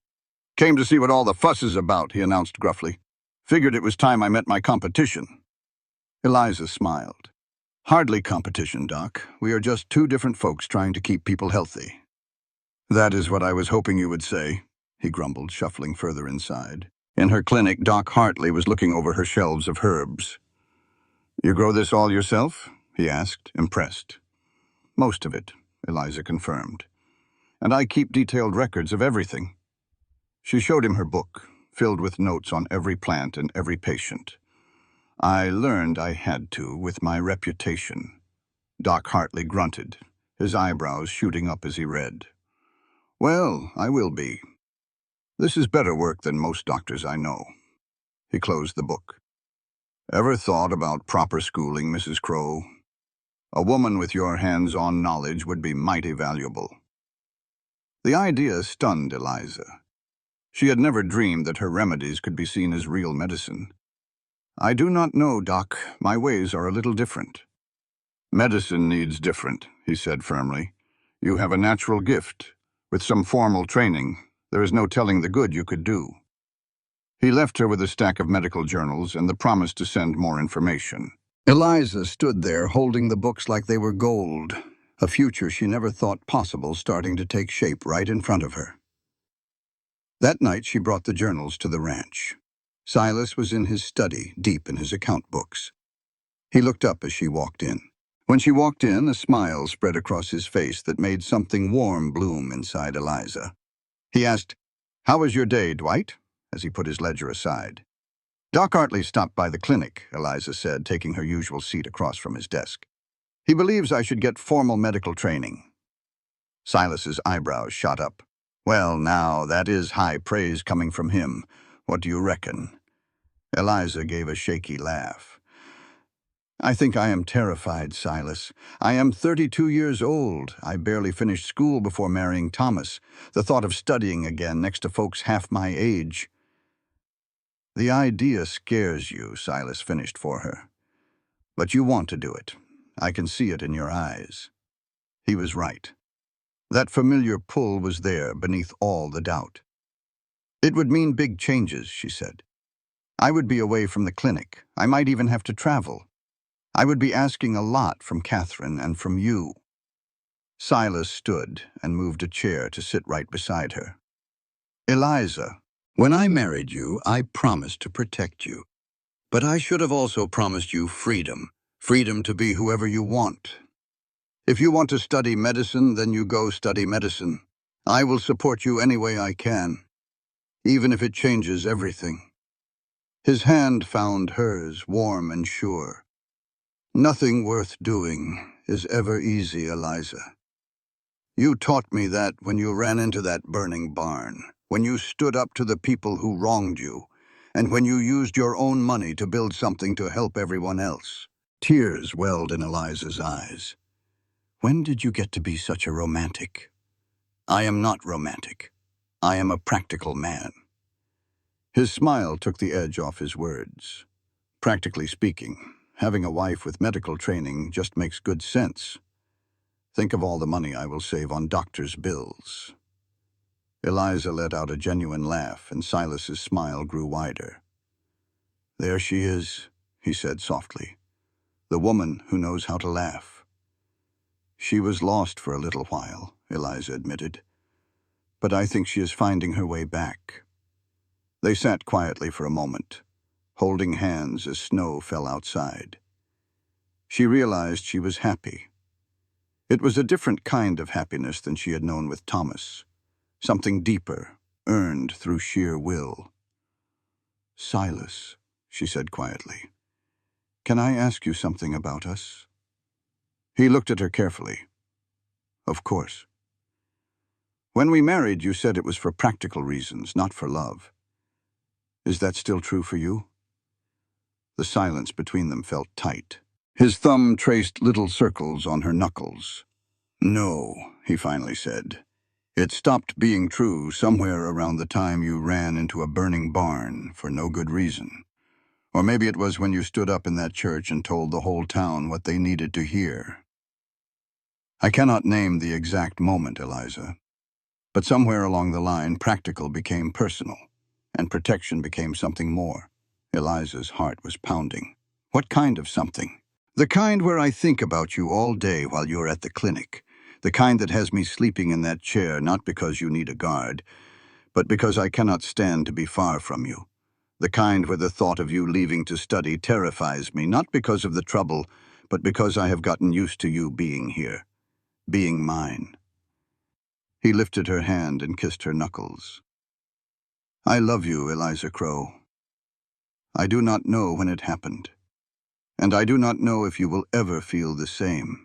"Came to see what all the fuss is about," he announced gruffly. "Figured it was time I met my competition." Eliza smiled. "Hardly competition, Doc. We are just two different folks trying to keep people healthy." "That is what I was hoping you would say," he grumbled, shuffling further inside. In her clinic, Doc Hartley was looking over her shelves of herbs. "You grow this all yourself?" he asked, impressed. "Most of it," Eliza confirmed. "And I keep detailed records of everything." She showed him her book, filled with notes on every plant and every patient. "I learned I had to with my reputation." Doc Hartley grunted, his eyebrows shooting up as he read. "Well, I will be. This is better work than most doctors I know." He closed the book. "Ever thought about proper schooling, Mrs. Crow? A woman with your hands-on knowledge would be mighty valuable." The idea stunned Eliza. She had never dreamed that her remedies could be seen as real medicine. "I do not know, Doc. My ways are a little different." "Medicine needs different," he said firmly. "You have a natural gift. With some formal training, there is no telling the good you could do." He left her with a stack of medical journals and the promise to send more information. Eliza stood there holding the books like they were gold, a future she never thought possible starting to take shape right in front of her. That night she brought the journals to the ranch. Silas was in his study, deep in his account books. He looked up as she walked in. When she walked in, a smile spread across his face that made something warm bloom inside Eliza. He asked, "How was your day, Dwight?" as he put his ledger aside. "Doc Hartley stopped by the clinic," Eliza said, taking her usual seat across from his desk. "He believes I should get formal medical training." Silas's eyebrows shot up. "Well, now, that is high praise coming from him. What do you reckon?" Eliza gave a shaky laugh. "I think I am terrified, Silas. I am 32 years old. I barely finished school before marrying Thomas. The thought of studying again next to folks half my age." "The idea scares you," Silas finished for her. "But you want to do it. I can see it in your eyes." He was right. That familiar pull was there beneath all the doubt. "It would mean big changes," she said. "I would be away from the clinic. I might even have to travel. I would be asking a lot from Catherine and from you." Silas stood and moved a chair to sit right beside her. "Eliza, when I married you, I promised to protect you. But I should have also promised you freedom. Freedom to be whoever you want. If you want to study medicine, then you go study medicine. I will support you any way I can, even if it changes everything." His hand found hers, warm and sure. "Nothing worth doing is ever easy, Eliza. You taught me that when you ran into that burning barn, when you stood up to the people who wronged you, and when you used your own money to build something to help everyone else." Tears welled in Eliza's eyes. "When did you get to be such a romantic?" "I am not romantic. I am a practical man." His smile took the edge off his words. "Practically speaking, having a wife with medical training just makes good sense. Think of all the money I will save on doctor's bills." Eliza let out a genuine laugh, and Silas's smile grew wider. "There she is," he said softly. "The woman who knows how to laugh." "She was lost for a little while," Eliza admitted. "But I think she is finding her way back." They sat quietly for a moment, holding hands as snow fell outside. She realized she was happy. It was a different kind of happiness than she had known with Thomas, something deeper, earned through sheer will. "Silas," she said quietly, "can I ask you something about us?" He looked at her carefully. "Of course. When we married, you said it was for practical reasons, not for love. Is that still true for you?" The silence between them felt tight. His thumb traced little circles on her knuckles. "No," he finally said. "It stopped being true somewhere around the time you ran into a burning barn for no good reason. Or maybe it was when you stood up in that church and told the whole town what they needed to hear. I cannot name the exact moment, Eliza, but somewhere along the line, practical became personal, and protection became something more." Eliza's heart was pounding. "What kind of something?" "The kind where I think about you all day while you're at the clinic. The kind that has me sleeping in that chair not because you need a guard, but because I cannot stand to be far from you. The kind where the thought of you leaving to study terrifies me, not because of the trouble, but because I have gotten used to you being here, being mine." He lifted her hand and kissed her knuckles. "I love you, Eliza Crow. I do not know when it happened, and I do not know if you will ever feel the same.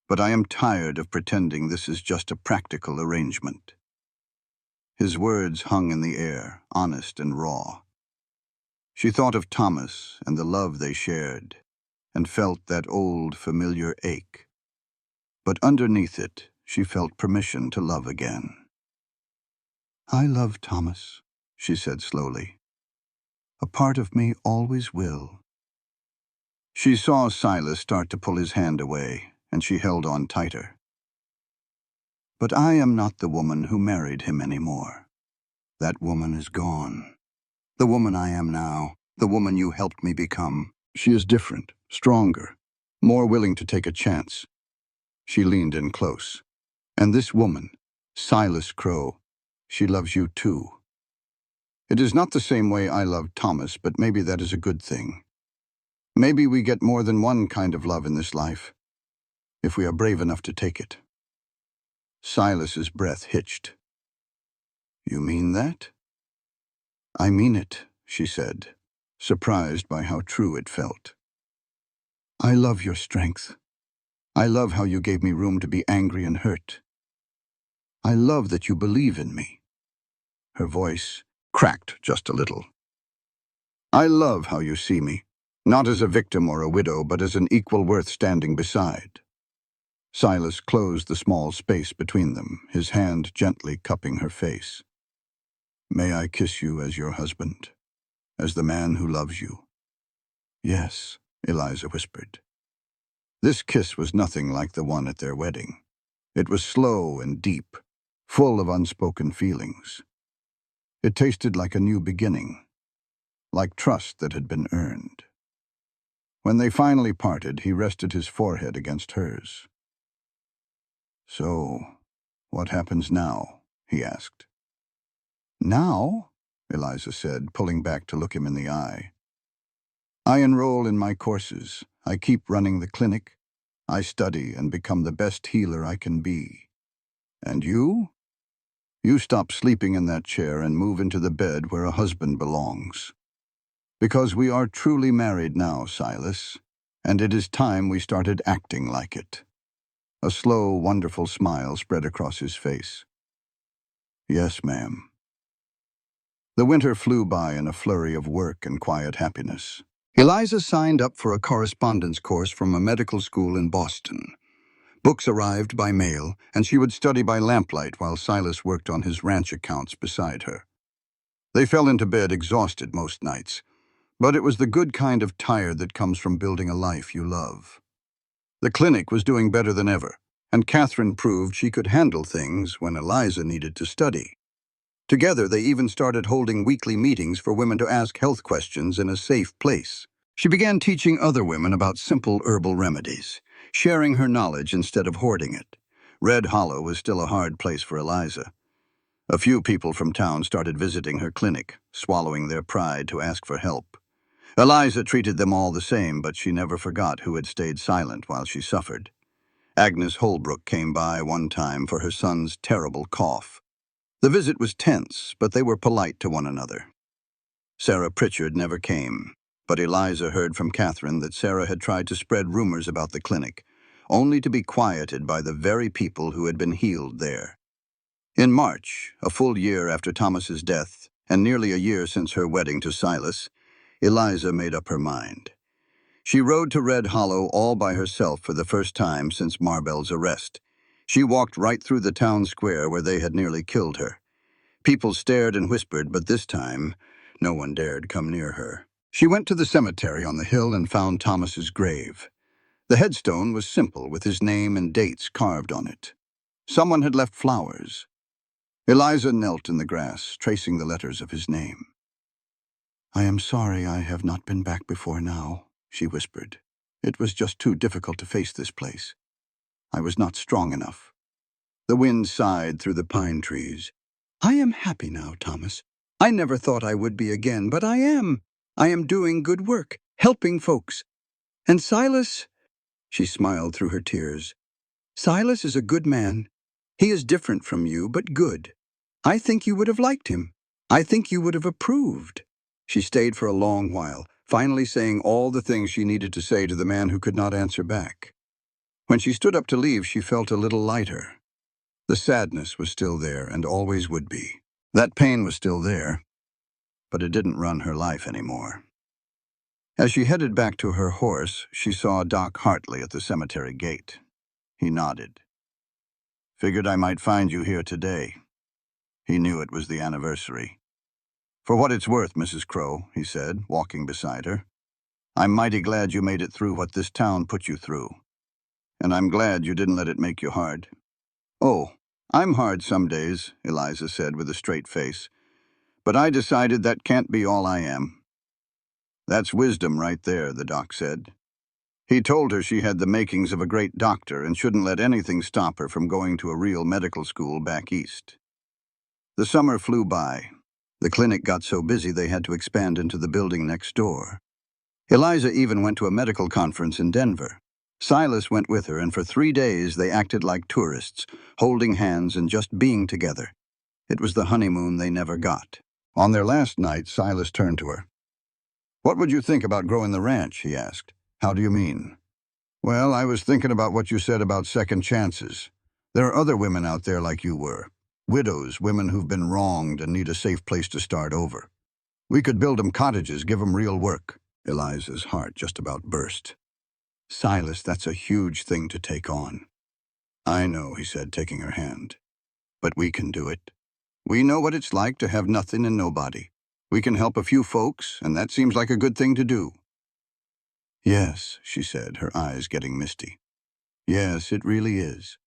But I am tired of pretending this is just a practical arrangement." His words hung in the air, honest and raw. She thought of Thomas and the love they shared, and felt that old, familiar ache. But underneath it, she felt permission to love again. "I love Thomas," she said slowly. "A part of me always will." She saw Silas start to pull his hand away, and she held on tighter. "But I am not the woman who married him anymore. That woman is gone. The woman I am now, the woman you helped me become. She is different, stronger, more willing to take a chance." She leaned in close. "And this woman, Silas Crow, she loves you too. It is not the same way I loved Thomas, but maybe that is a good thing. Maybe we get more than one kind of love in this life, if we are brave enough to take it." Silas's breath hitched. "You mean that?" "I mean it," she said, surprised by how true it felt. "I love your strength. I love how you gave me room to be angry and hurt. I love that you believe in me." Her voice cracked just a little. "I love how you see me, not as a victim or a widow, but as an equal worth standing beside." Silas closed the small space between them, his hand gently cupping her face. "May I kiss you as your husband, as the man who loves you?" "Yes," Eliza whispered. This kiss was nothing like the one at their wedding. It was slow and deep, full of unspoken feelings. It tasted like a new beginning, like trust that had been earned. When they finally parted, he rested his forehead against hers. "So, what happens now?" he asked. "Now?" Eliza said, pulling back to look him in the eye. "I enroll in my courses. I keep running the clinic. I study and become the best healer I can be. And you? You stop sleeping in that chair and move into the bed where a husband belongs. Because we are truly married now, Silas, and it is time we started acting like it." A slow, wonderful smile spread across his face. "Yes, ma'am." The winter flew by in a flurry of work and quiet happiness. Eliza signed up for a correspondence course from a medical school in Boston. Books arrived by mail, and she would study by lamplight while Silas worked on his ranch accounts beside her. They fell into bed exhausted most nights, but it was the good kind of tired that comes from building a life you love. The clinic was doing better than ever, and Catherine proved she could handle things when Eliza needed to study. Together, they even started holding weekly meetings for women to ask health questions in a safe place. She began teaching other women about simple herbal remedies, sharing her knowledge instead of hoarding it. Red Hollow was still a hard place for Eliza. A few people from town started visiting her clinic, swallowing their pride to ask for help. Eliza treated them all the same, but she never forgot who had stayed silent while she suffered. Agnes Holbrook came by one time for her son's terrible cough. The visit was tense, but they were polite to one another. Sarah Pritchard never came, but Eliza heard from Catherine that Sarah had tried to spread rumors about the clinic, only to be quieted by the very people who had been healed there. In March, a full year after Thomas's death, and nearly a year since her wedding to Silas, Eliza made up her mind. She rode to Red Hollow all by herself for the first time since Marbell's arrest. She walked right through the town square where they had nearly killed her. People stared and whispered, but this time, no one dared come near her. She went to the cemetery on the hill and found Thomas's grave. The headstone was simple, with his name and dates carved on it. Someone had left flowers. Eliza knelt in the grass, tracing the letters of his name. "I am sorry I have not been back before now," she whispered. "It was just too difficult to face this place. I was not strong enough." The wind sighed through the pine trees. "I am happy now, Thomas. I never thought I would be again, but I am. I am doing good work, helping folks. And Silas," she smiled through her tears, "Silas is a good man. He is different from you, but good. I think you would have liked him. I think you would have approved." She stayed for a long while, finally saying all the things she needed to say to the man who could not answer back. When she stood up to leave, she felt a little lighter. The sadness was still there, and always would be. That pain was still there, but it didn't run her life anymore. As she headed back to her horse, she saw Doc Hartley at the cemetery gate. He nodded. "Figured I might find you here today." He knew it was the anniversary. "For what it's worth, Mrs. Crow," he said, walking beside her, "I'm mighty glad you made it through what this town put you through. And I'm glad you didn't let it make you hard." "Oh, I'm hard some days," Eliza said with a straight face. "But I decided that can't be all I am." "That's wisdom right there," the doc said. He told her she had the makings of a great doctor and shouldn't let anything stop her from going to a real medical school back east. The summer flew by. The clinic got so busy they had to expand into the building next door. Eliza even went to a medical conference in Denver. Silas went with her, and for 3 days they acted like tourists, holding hands and just being together. It was the honeymoon they never got. On their last night, Silas turned to her. "What would you think about growing the ranch?" he asked. "How do you mean?" "Well, I was thinking about what you said about second chances. There are other women out there like you were. Widows, women who've been wronged and need a safe place to start over. We could build 'em cottages, give 'em real work." Eliza's heart just about burst. "Silas, that's a huge thing to take on." "I know," he said, taking her hand. "But we can do it. We know what it's like to have nothing and nobody. We can help a few folks, and that seems like a good thing to do." "Yes," she said, her eyes getting misty. "Yes, it really is."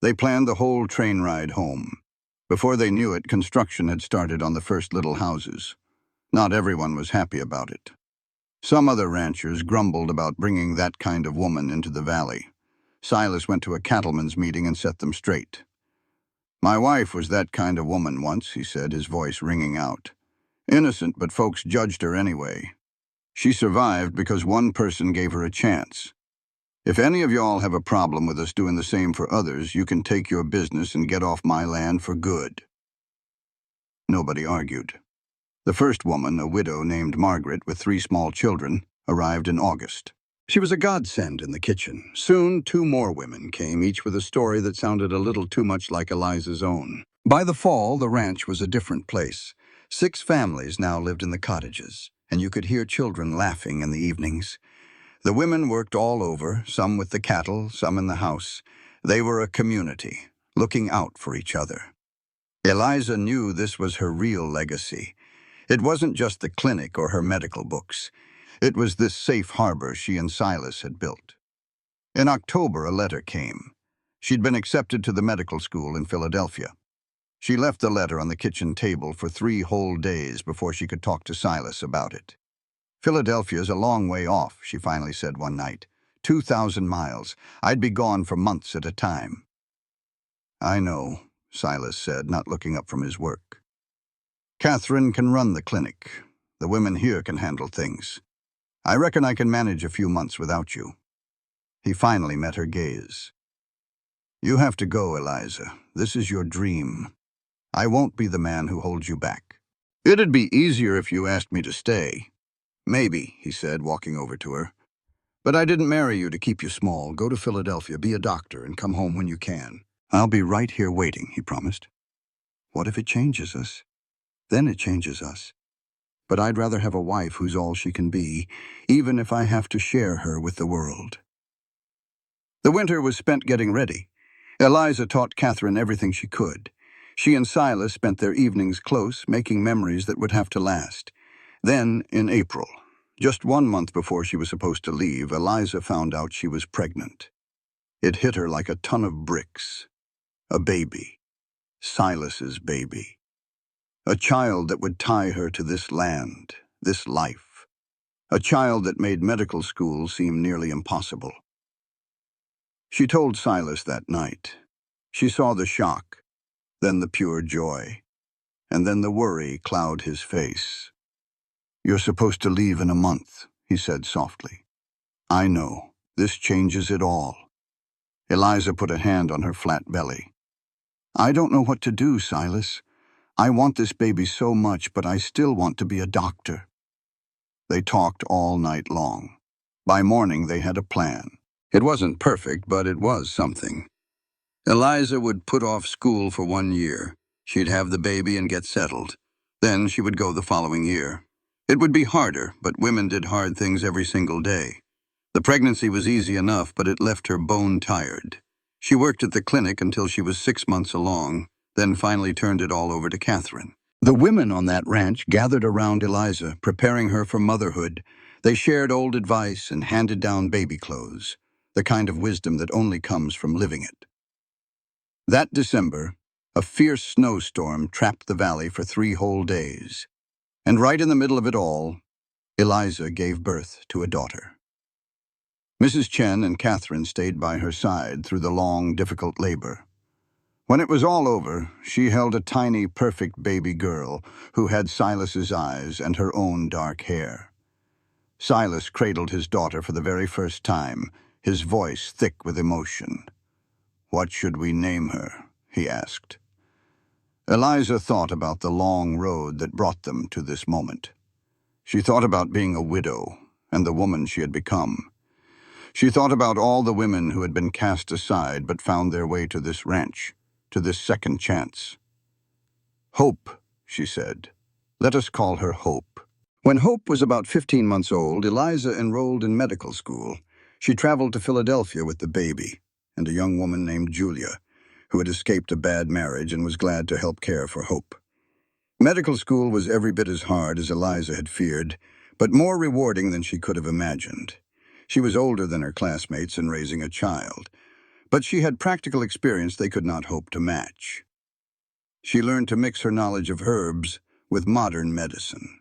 They planned the whole train ride home. Before they knew it, construction had started on the first little houses. Not everyone was happy about it. Some other ranchers grumbled about bringing that kind of woman into the valley. Silas went to a cattlemen's meeting and set them straight. "My wife was that kind of woman once," he said, his voice ringing out. "Innocent, but folks judged her anyway. She survived because one person gave her a chance. If any of y'all have a problem with us doing the same for others, you can take your business and get off my land for good." Nobody argued. The first woman, a widow named Margaret with 3 small children, arrived in August. She was a godsend in the kitchen. Soon 2 more women came, each with a story that sounded a little too much like Eliza's own. By the fall, the ranch was a different place. 6 families now lived in the cottages, and you could hear children laughing in the evenings. The women worked all over, some with the cattle, some in the house. They were a community, looking out for each other. Eliza knew this was her real legacy. It wasn't just the clinic or her medical books. It was this safe harbor she and Silas had built. In October, a letter came. She'd been accepted to the medical school in Philadelphia. She left the letter on the kitchen table for 3 whole days before she could talk to Silas about it. "Philadelphia's a long way off," she finally said one night. 2,000 miles. I'd be gone for months at a time." "I know," Silas said, not looking up from his work. "Catherine can run the clinic. The women here can handle things. I reckon I can manage a few months without you." He finally met her gaze. "You have to go, Eliza. This is your dream. I won't be the man who holds you back." It'd be easier if you asked me to stay. Maybe, he said, walking over to her. But I didn't marry you to keep you small. Go to Philadelphia, be a doctor, and come home when you can. I'll be right here waiting, he promised. What if it changes us? Then it changes us. But I'd rather have a wife who's all she can be, even if I have to share her with the world. The winter was spent getting ready. Eliza taught Catherine everything she could. She and Silas spent their evenings close, making memories that would have to last. Then, in April, just 1 month before she was supposed to leave, Eliza found out she was pregnant. It hit her like a ton of bricks. A baby. Silas's baby. A child that would tie her to this land, this life. A child that made medical school seem nearly impossible. She told Silas that night. She saw the shock, then the pure joy, and then the worry cloud his face. "You're supposed to leave in a month," he said softly. "I know. This changes it all." Eliza put a hand on her flat belly. "I don't know what to do, Silas. I want this baby so much, but I still want to be a doctor." They talked all night long. By morning, they had a plan. It wasn't perfect, but it was something. Eliza would put off school for 1 year. She'd have the baby and get settled. Then she would go the following year. It would be harder, but women did hard things every single day. The pregnancy was easy enough, but it left her bone-tired. She worked at the clinic until she was 6 months along, then finally turned it all over to Catherine. The women on that ranch gathered around Eliza, preparing her for motherhood. They shared old advice and handed down baby clothes, the kind of wisdom that only comes from living it. That December, a fierce snowstorm trapped the valley for 3 whole days. And right in the middle of it all, Eliza gave birth to a daughter. Mrs. Chen and Catherine stayed by her side through the long, difficult labor. When it was all over, she held a tiny, perfect baby girl who had Silas's eyes and her own dark hair. Silas cradled his daughter for the very first time, his voice thick with emotion. "What should we name her?" he asked. Eliza thought about the long road that brought them to this moment. She thought about being a widow and the woman she had become. She thought about all the women who had been cast aside but found their way to this ranch, to this second chance. "Hope," she said. "Let us call her Hope." When Hope was about 15 months old, Eliza enrolled in medical school. She traveled to Philadelphia with the baby and a young woman named Julia, who had escaped a bad marriage and was glad to help care for Hope. Medical school was every bit as hard as Eliza had feared, but more rewarding than she could have imagined. She was older than her classmates in raising a child, but she had practical experience they could not hope to match. She learned to mix her knowledge of herbs with modern medicine.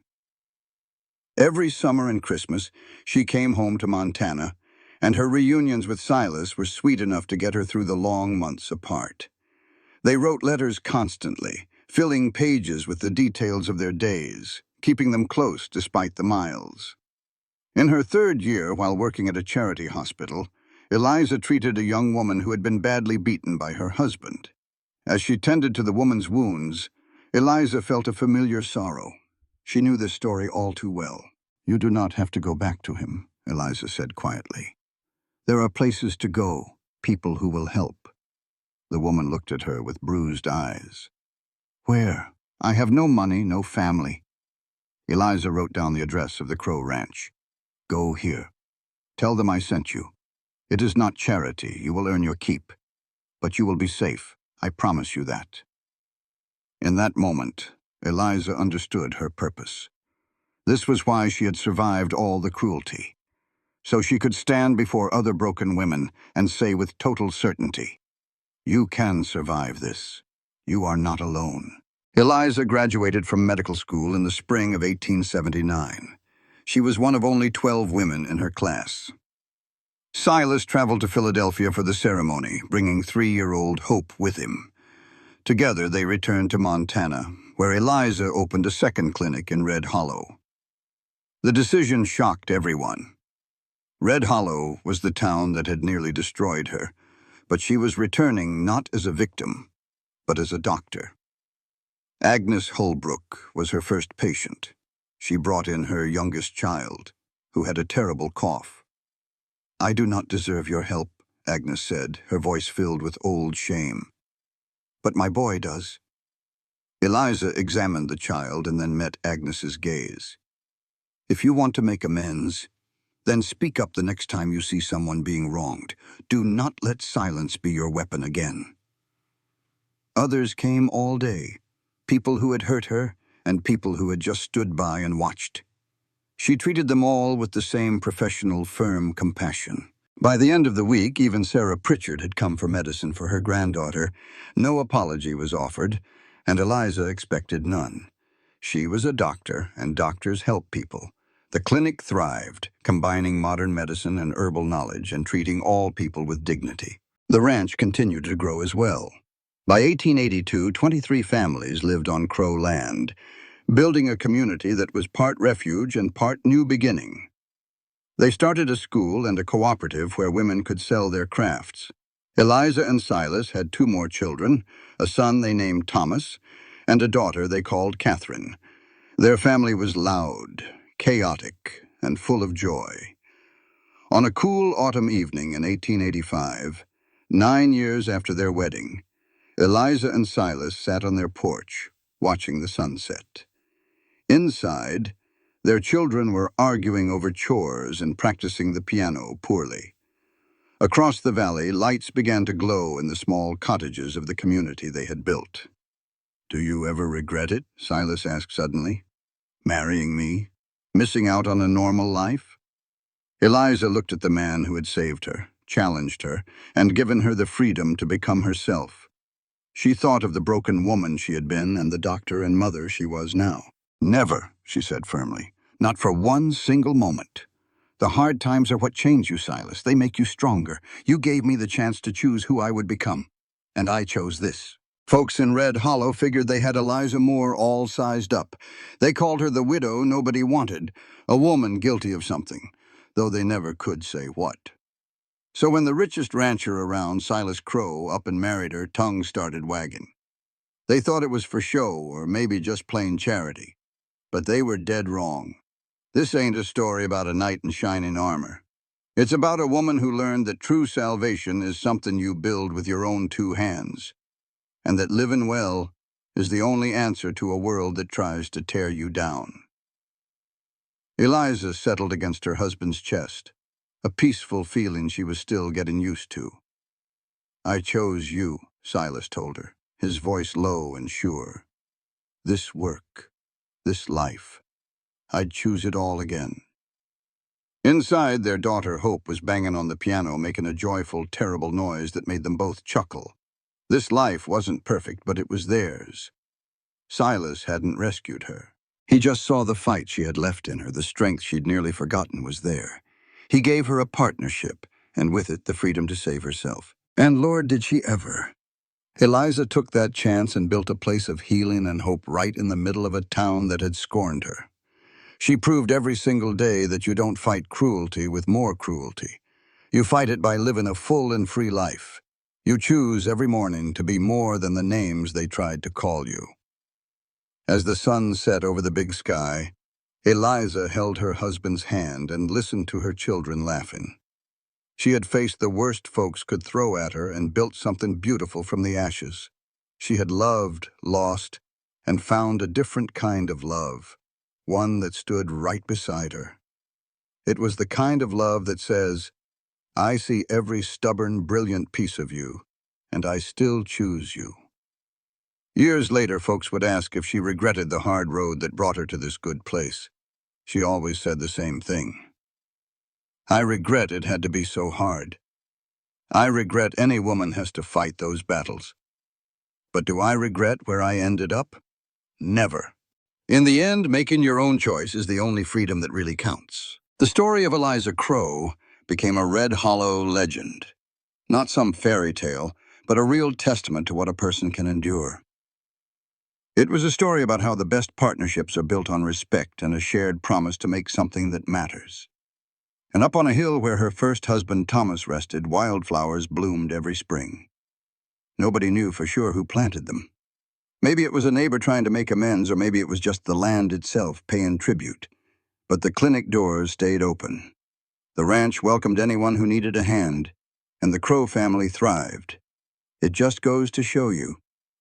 Every summer and Christmas, she came home to Montana, and her reunions with Silas were sweet enough to get her through the long months apart. They wrote letters constantly, filling pages with the details of their days, keeping them close despite the miles. In her 3rd year, while working at a charity hospital, Eliza treated a young woman who had been badly beaten by her husband. As she tended to the woman's wounds, Eliza felt a familiar sorrow. She knew this story all too well. "You do not have to go back to him," Eliza said quietly. "There are places to go, people who will help." The woman looked at her with bruised eyes. "Where? I have no money, no family." Eliza wrote down the address of the Crow Ranch. "Go here. Tell them I sent you. It is not charity, you will earn your keep. But you will be safe, I promise you that." In that moment, Eliza understood her purpose. This was why she had survived all the cruelty. So she could stand before other broken women and say with total certainty, "You can survive this. You are not alone." Eliza graduated from medical school in the spring of 1879. She was one of only 12 women in her class. Silas traveled to Philadelphia for the ceremony, bringing 3-year-old Hope with him. Together they returned to Montana, where Eliza opened a second clinic in Red Hollow. The decision shocked everyone. Red Hollow was the town that had nearly destroyed her, but she was returning not as a victim, but as a doctor. Agnes Holbrook was her first patient. She brought in her youngest child, who had a terrible cough. "I do not deserve your help," Agnes said, her voice filled with old shame. "But my boy does." Eliza examined the child and then met Agnes's gaze. "If you want to make amends, then speak up the next time you see someone being wronged. Do not let silence be your weapon again." Others came all day, people who had hurt her and people who had just stood by and watched. She treated them all with the same professional, firm compassion. By the end of the week, even Sarah Pritchard had come for medicine for her granddaughter. No apology was offered, and Eliza expected none. She was a doctor, and doctors help people. The clinic thrived, combining modern medicine and herbal knowledge and treating all people with dignity. The ranch continued to grow as well. By 1882, 23 families lived on Crow land, building a community that was part refuge and part new beginning. They started a school and a cooperative where women could sell their crafts. Eliza and Silas had 2 more children, a son they named Thomas, and a daughter they called Catherine. Their family was loud, chaotic, and full of joy. On a cool autumn evening in 1885, 9 years after their wedding, Eliza and Silas sat on their porch, watching the sunset. Inside, their children were arguing over chores and practicing the piano poorly. Across the valley, lights began to glow in the small cottages of the community they had built. "Do you ever regret it?" Silas asked suddenly. "Marrying me? Missing out on a normal life?" Eliza looked at the man who had saved her, challenged her, and given her the freedom to become herself. She thought of the broken woman she had been and the doctor and mother she was now. "Never," she said firmly. "Not for one single moment. The hard times are what change you, Silas. They make you stronger. You gave me the chance to choose who I would become, and I chose this." Folks in Red Hollow figured they had Eliza Moore all sized up. They called her the widow nobody wanted, a woman guilty of something, though they never could say what. So when the richest rancher around, Silas Crow, up and married her, tongues started wagging. They thought it was for show or maybe just plain charity. But they were dead wrong. This ain't a story about a knight in shining armor. It's about a woman who learned that true salvation is something you build with your own 2 hands, and that living well is the only answer to a world that tries to tear you down. Eliza settled against her husband's chest, a peaceful feeling she was still getting used to. "I chose you," Silas told her, his voice low and sure. "This work, this life, I'd choose it all again." Inside, their daughter Hope was banging on the piano, making a joyful, terrible noise that made them both chuckle. This life wasn't perfect, but it was theirs. Silas hadn't rescued her. He just saw the fight she had left in her, the strength she'd nearly forgotten was there. He gave her a partnership, and with it the freedom to save herself. And Lord, did she ever. Eliza took that chance and built a place of healing and hope right in the middle of a town that had scorned her. She proved every single day that you don't fight cruelty with more cruelty. You fight it by living a full and free life. You choose every morning to be more than the names they tried to call you. As the sun set over the big sky, Eliza held her husband's hand and listened to her children laughing. She had faced the worst folks could throw at her and built something beautiful from the ashes. She had loved, lost, and found a different kind of love, one that stood right beside her. It was the kind of love that says, "I see every stubborn, brilliant piece of you, and I still choose you." Years later, folks would ask if she regretted the hard road that brought her to this good place. She always said the same thing. "I regret it had to be so hard. I regret any woman has to fight those battles. But do I regret where I ended up? Never." In the end, making your own choice is the only freedom that really counts. The story of Eliza Crow became a Red Hollow legend. Not some fairy tale, but a real testament to what a person can endure. It was a story about how the best partnerships are built on respect and a shared promise to make something that matters. And up on a hill where her first husband Thomas rested, wildflowers bloomed every spring. Nobody knew for sure who planted them, Maybe it was a neighbor trying to make amends, or maybe it was just the land itself paying tribute. But the clinic doors stayed open. The ranch welcomed anyone who needed a hand, and the Crow family thrived. It just goes to show you,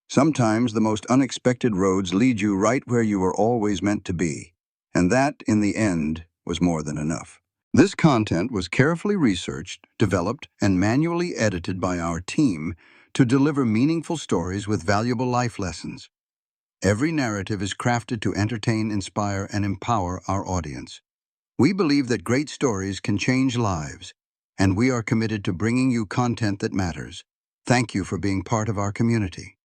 sometimes the most unexpected roads lead you right where you were always meant to be. And that, in the end, was more than enough. This content was carefully researched, developed, and manually edited by our team to deliver meaningful stories with valuable life lessons. Every narrative is crafted to entertain, inspire, and empower our audience. We believe that great stories can change lives, and we are committed to bringing you content that matters. Thank you for being part of our community.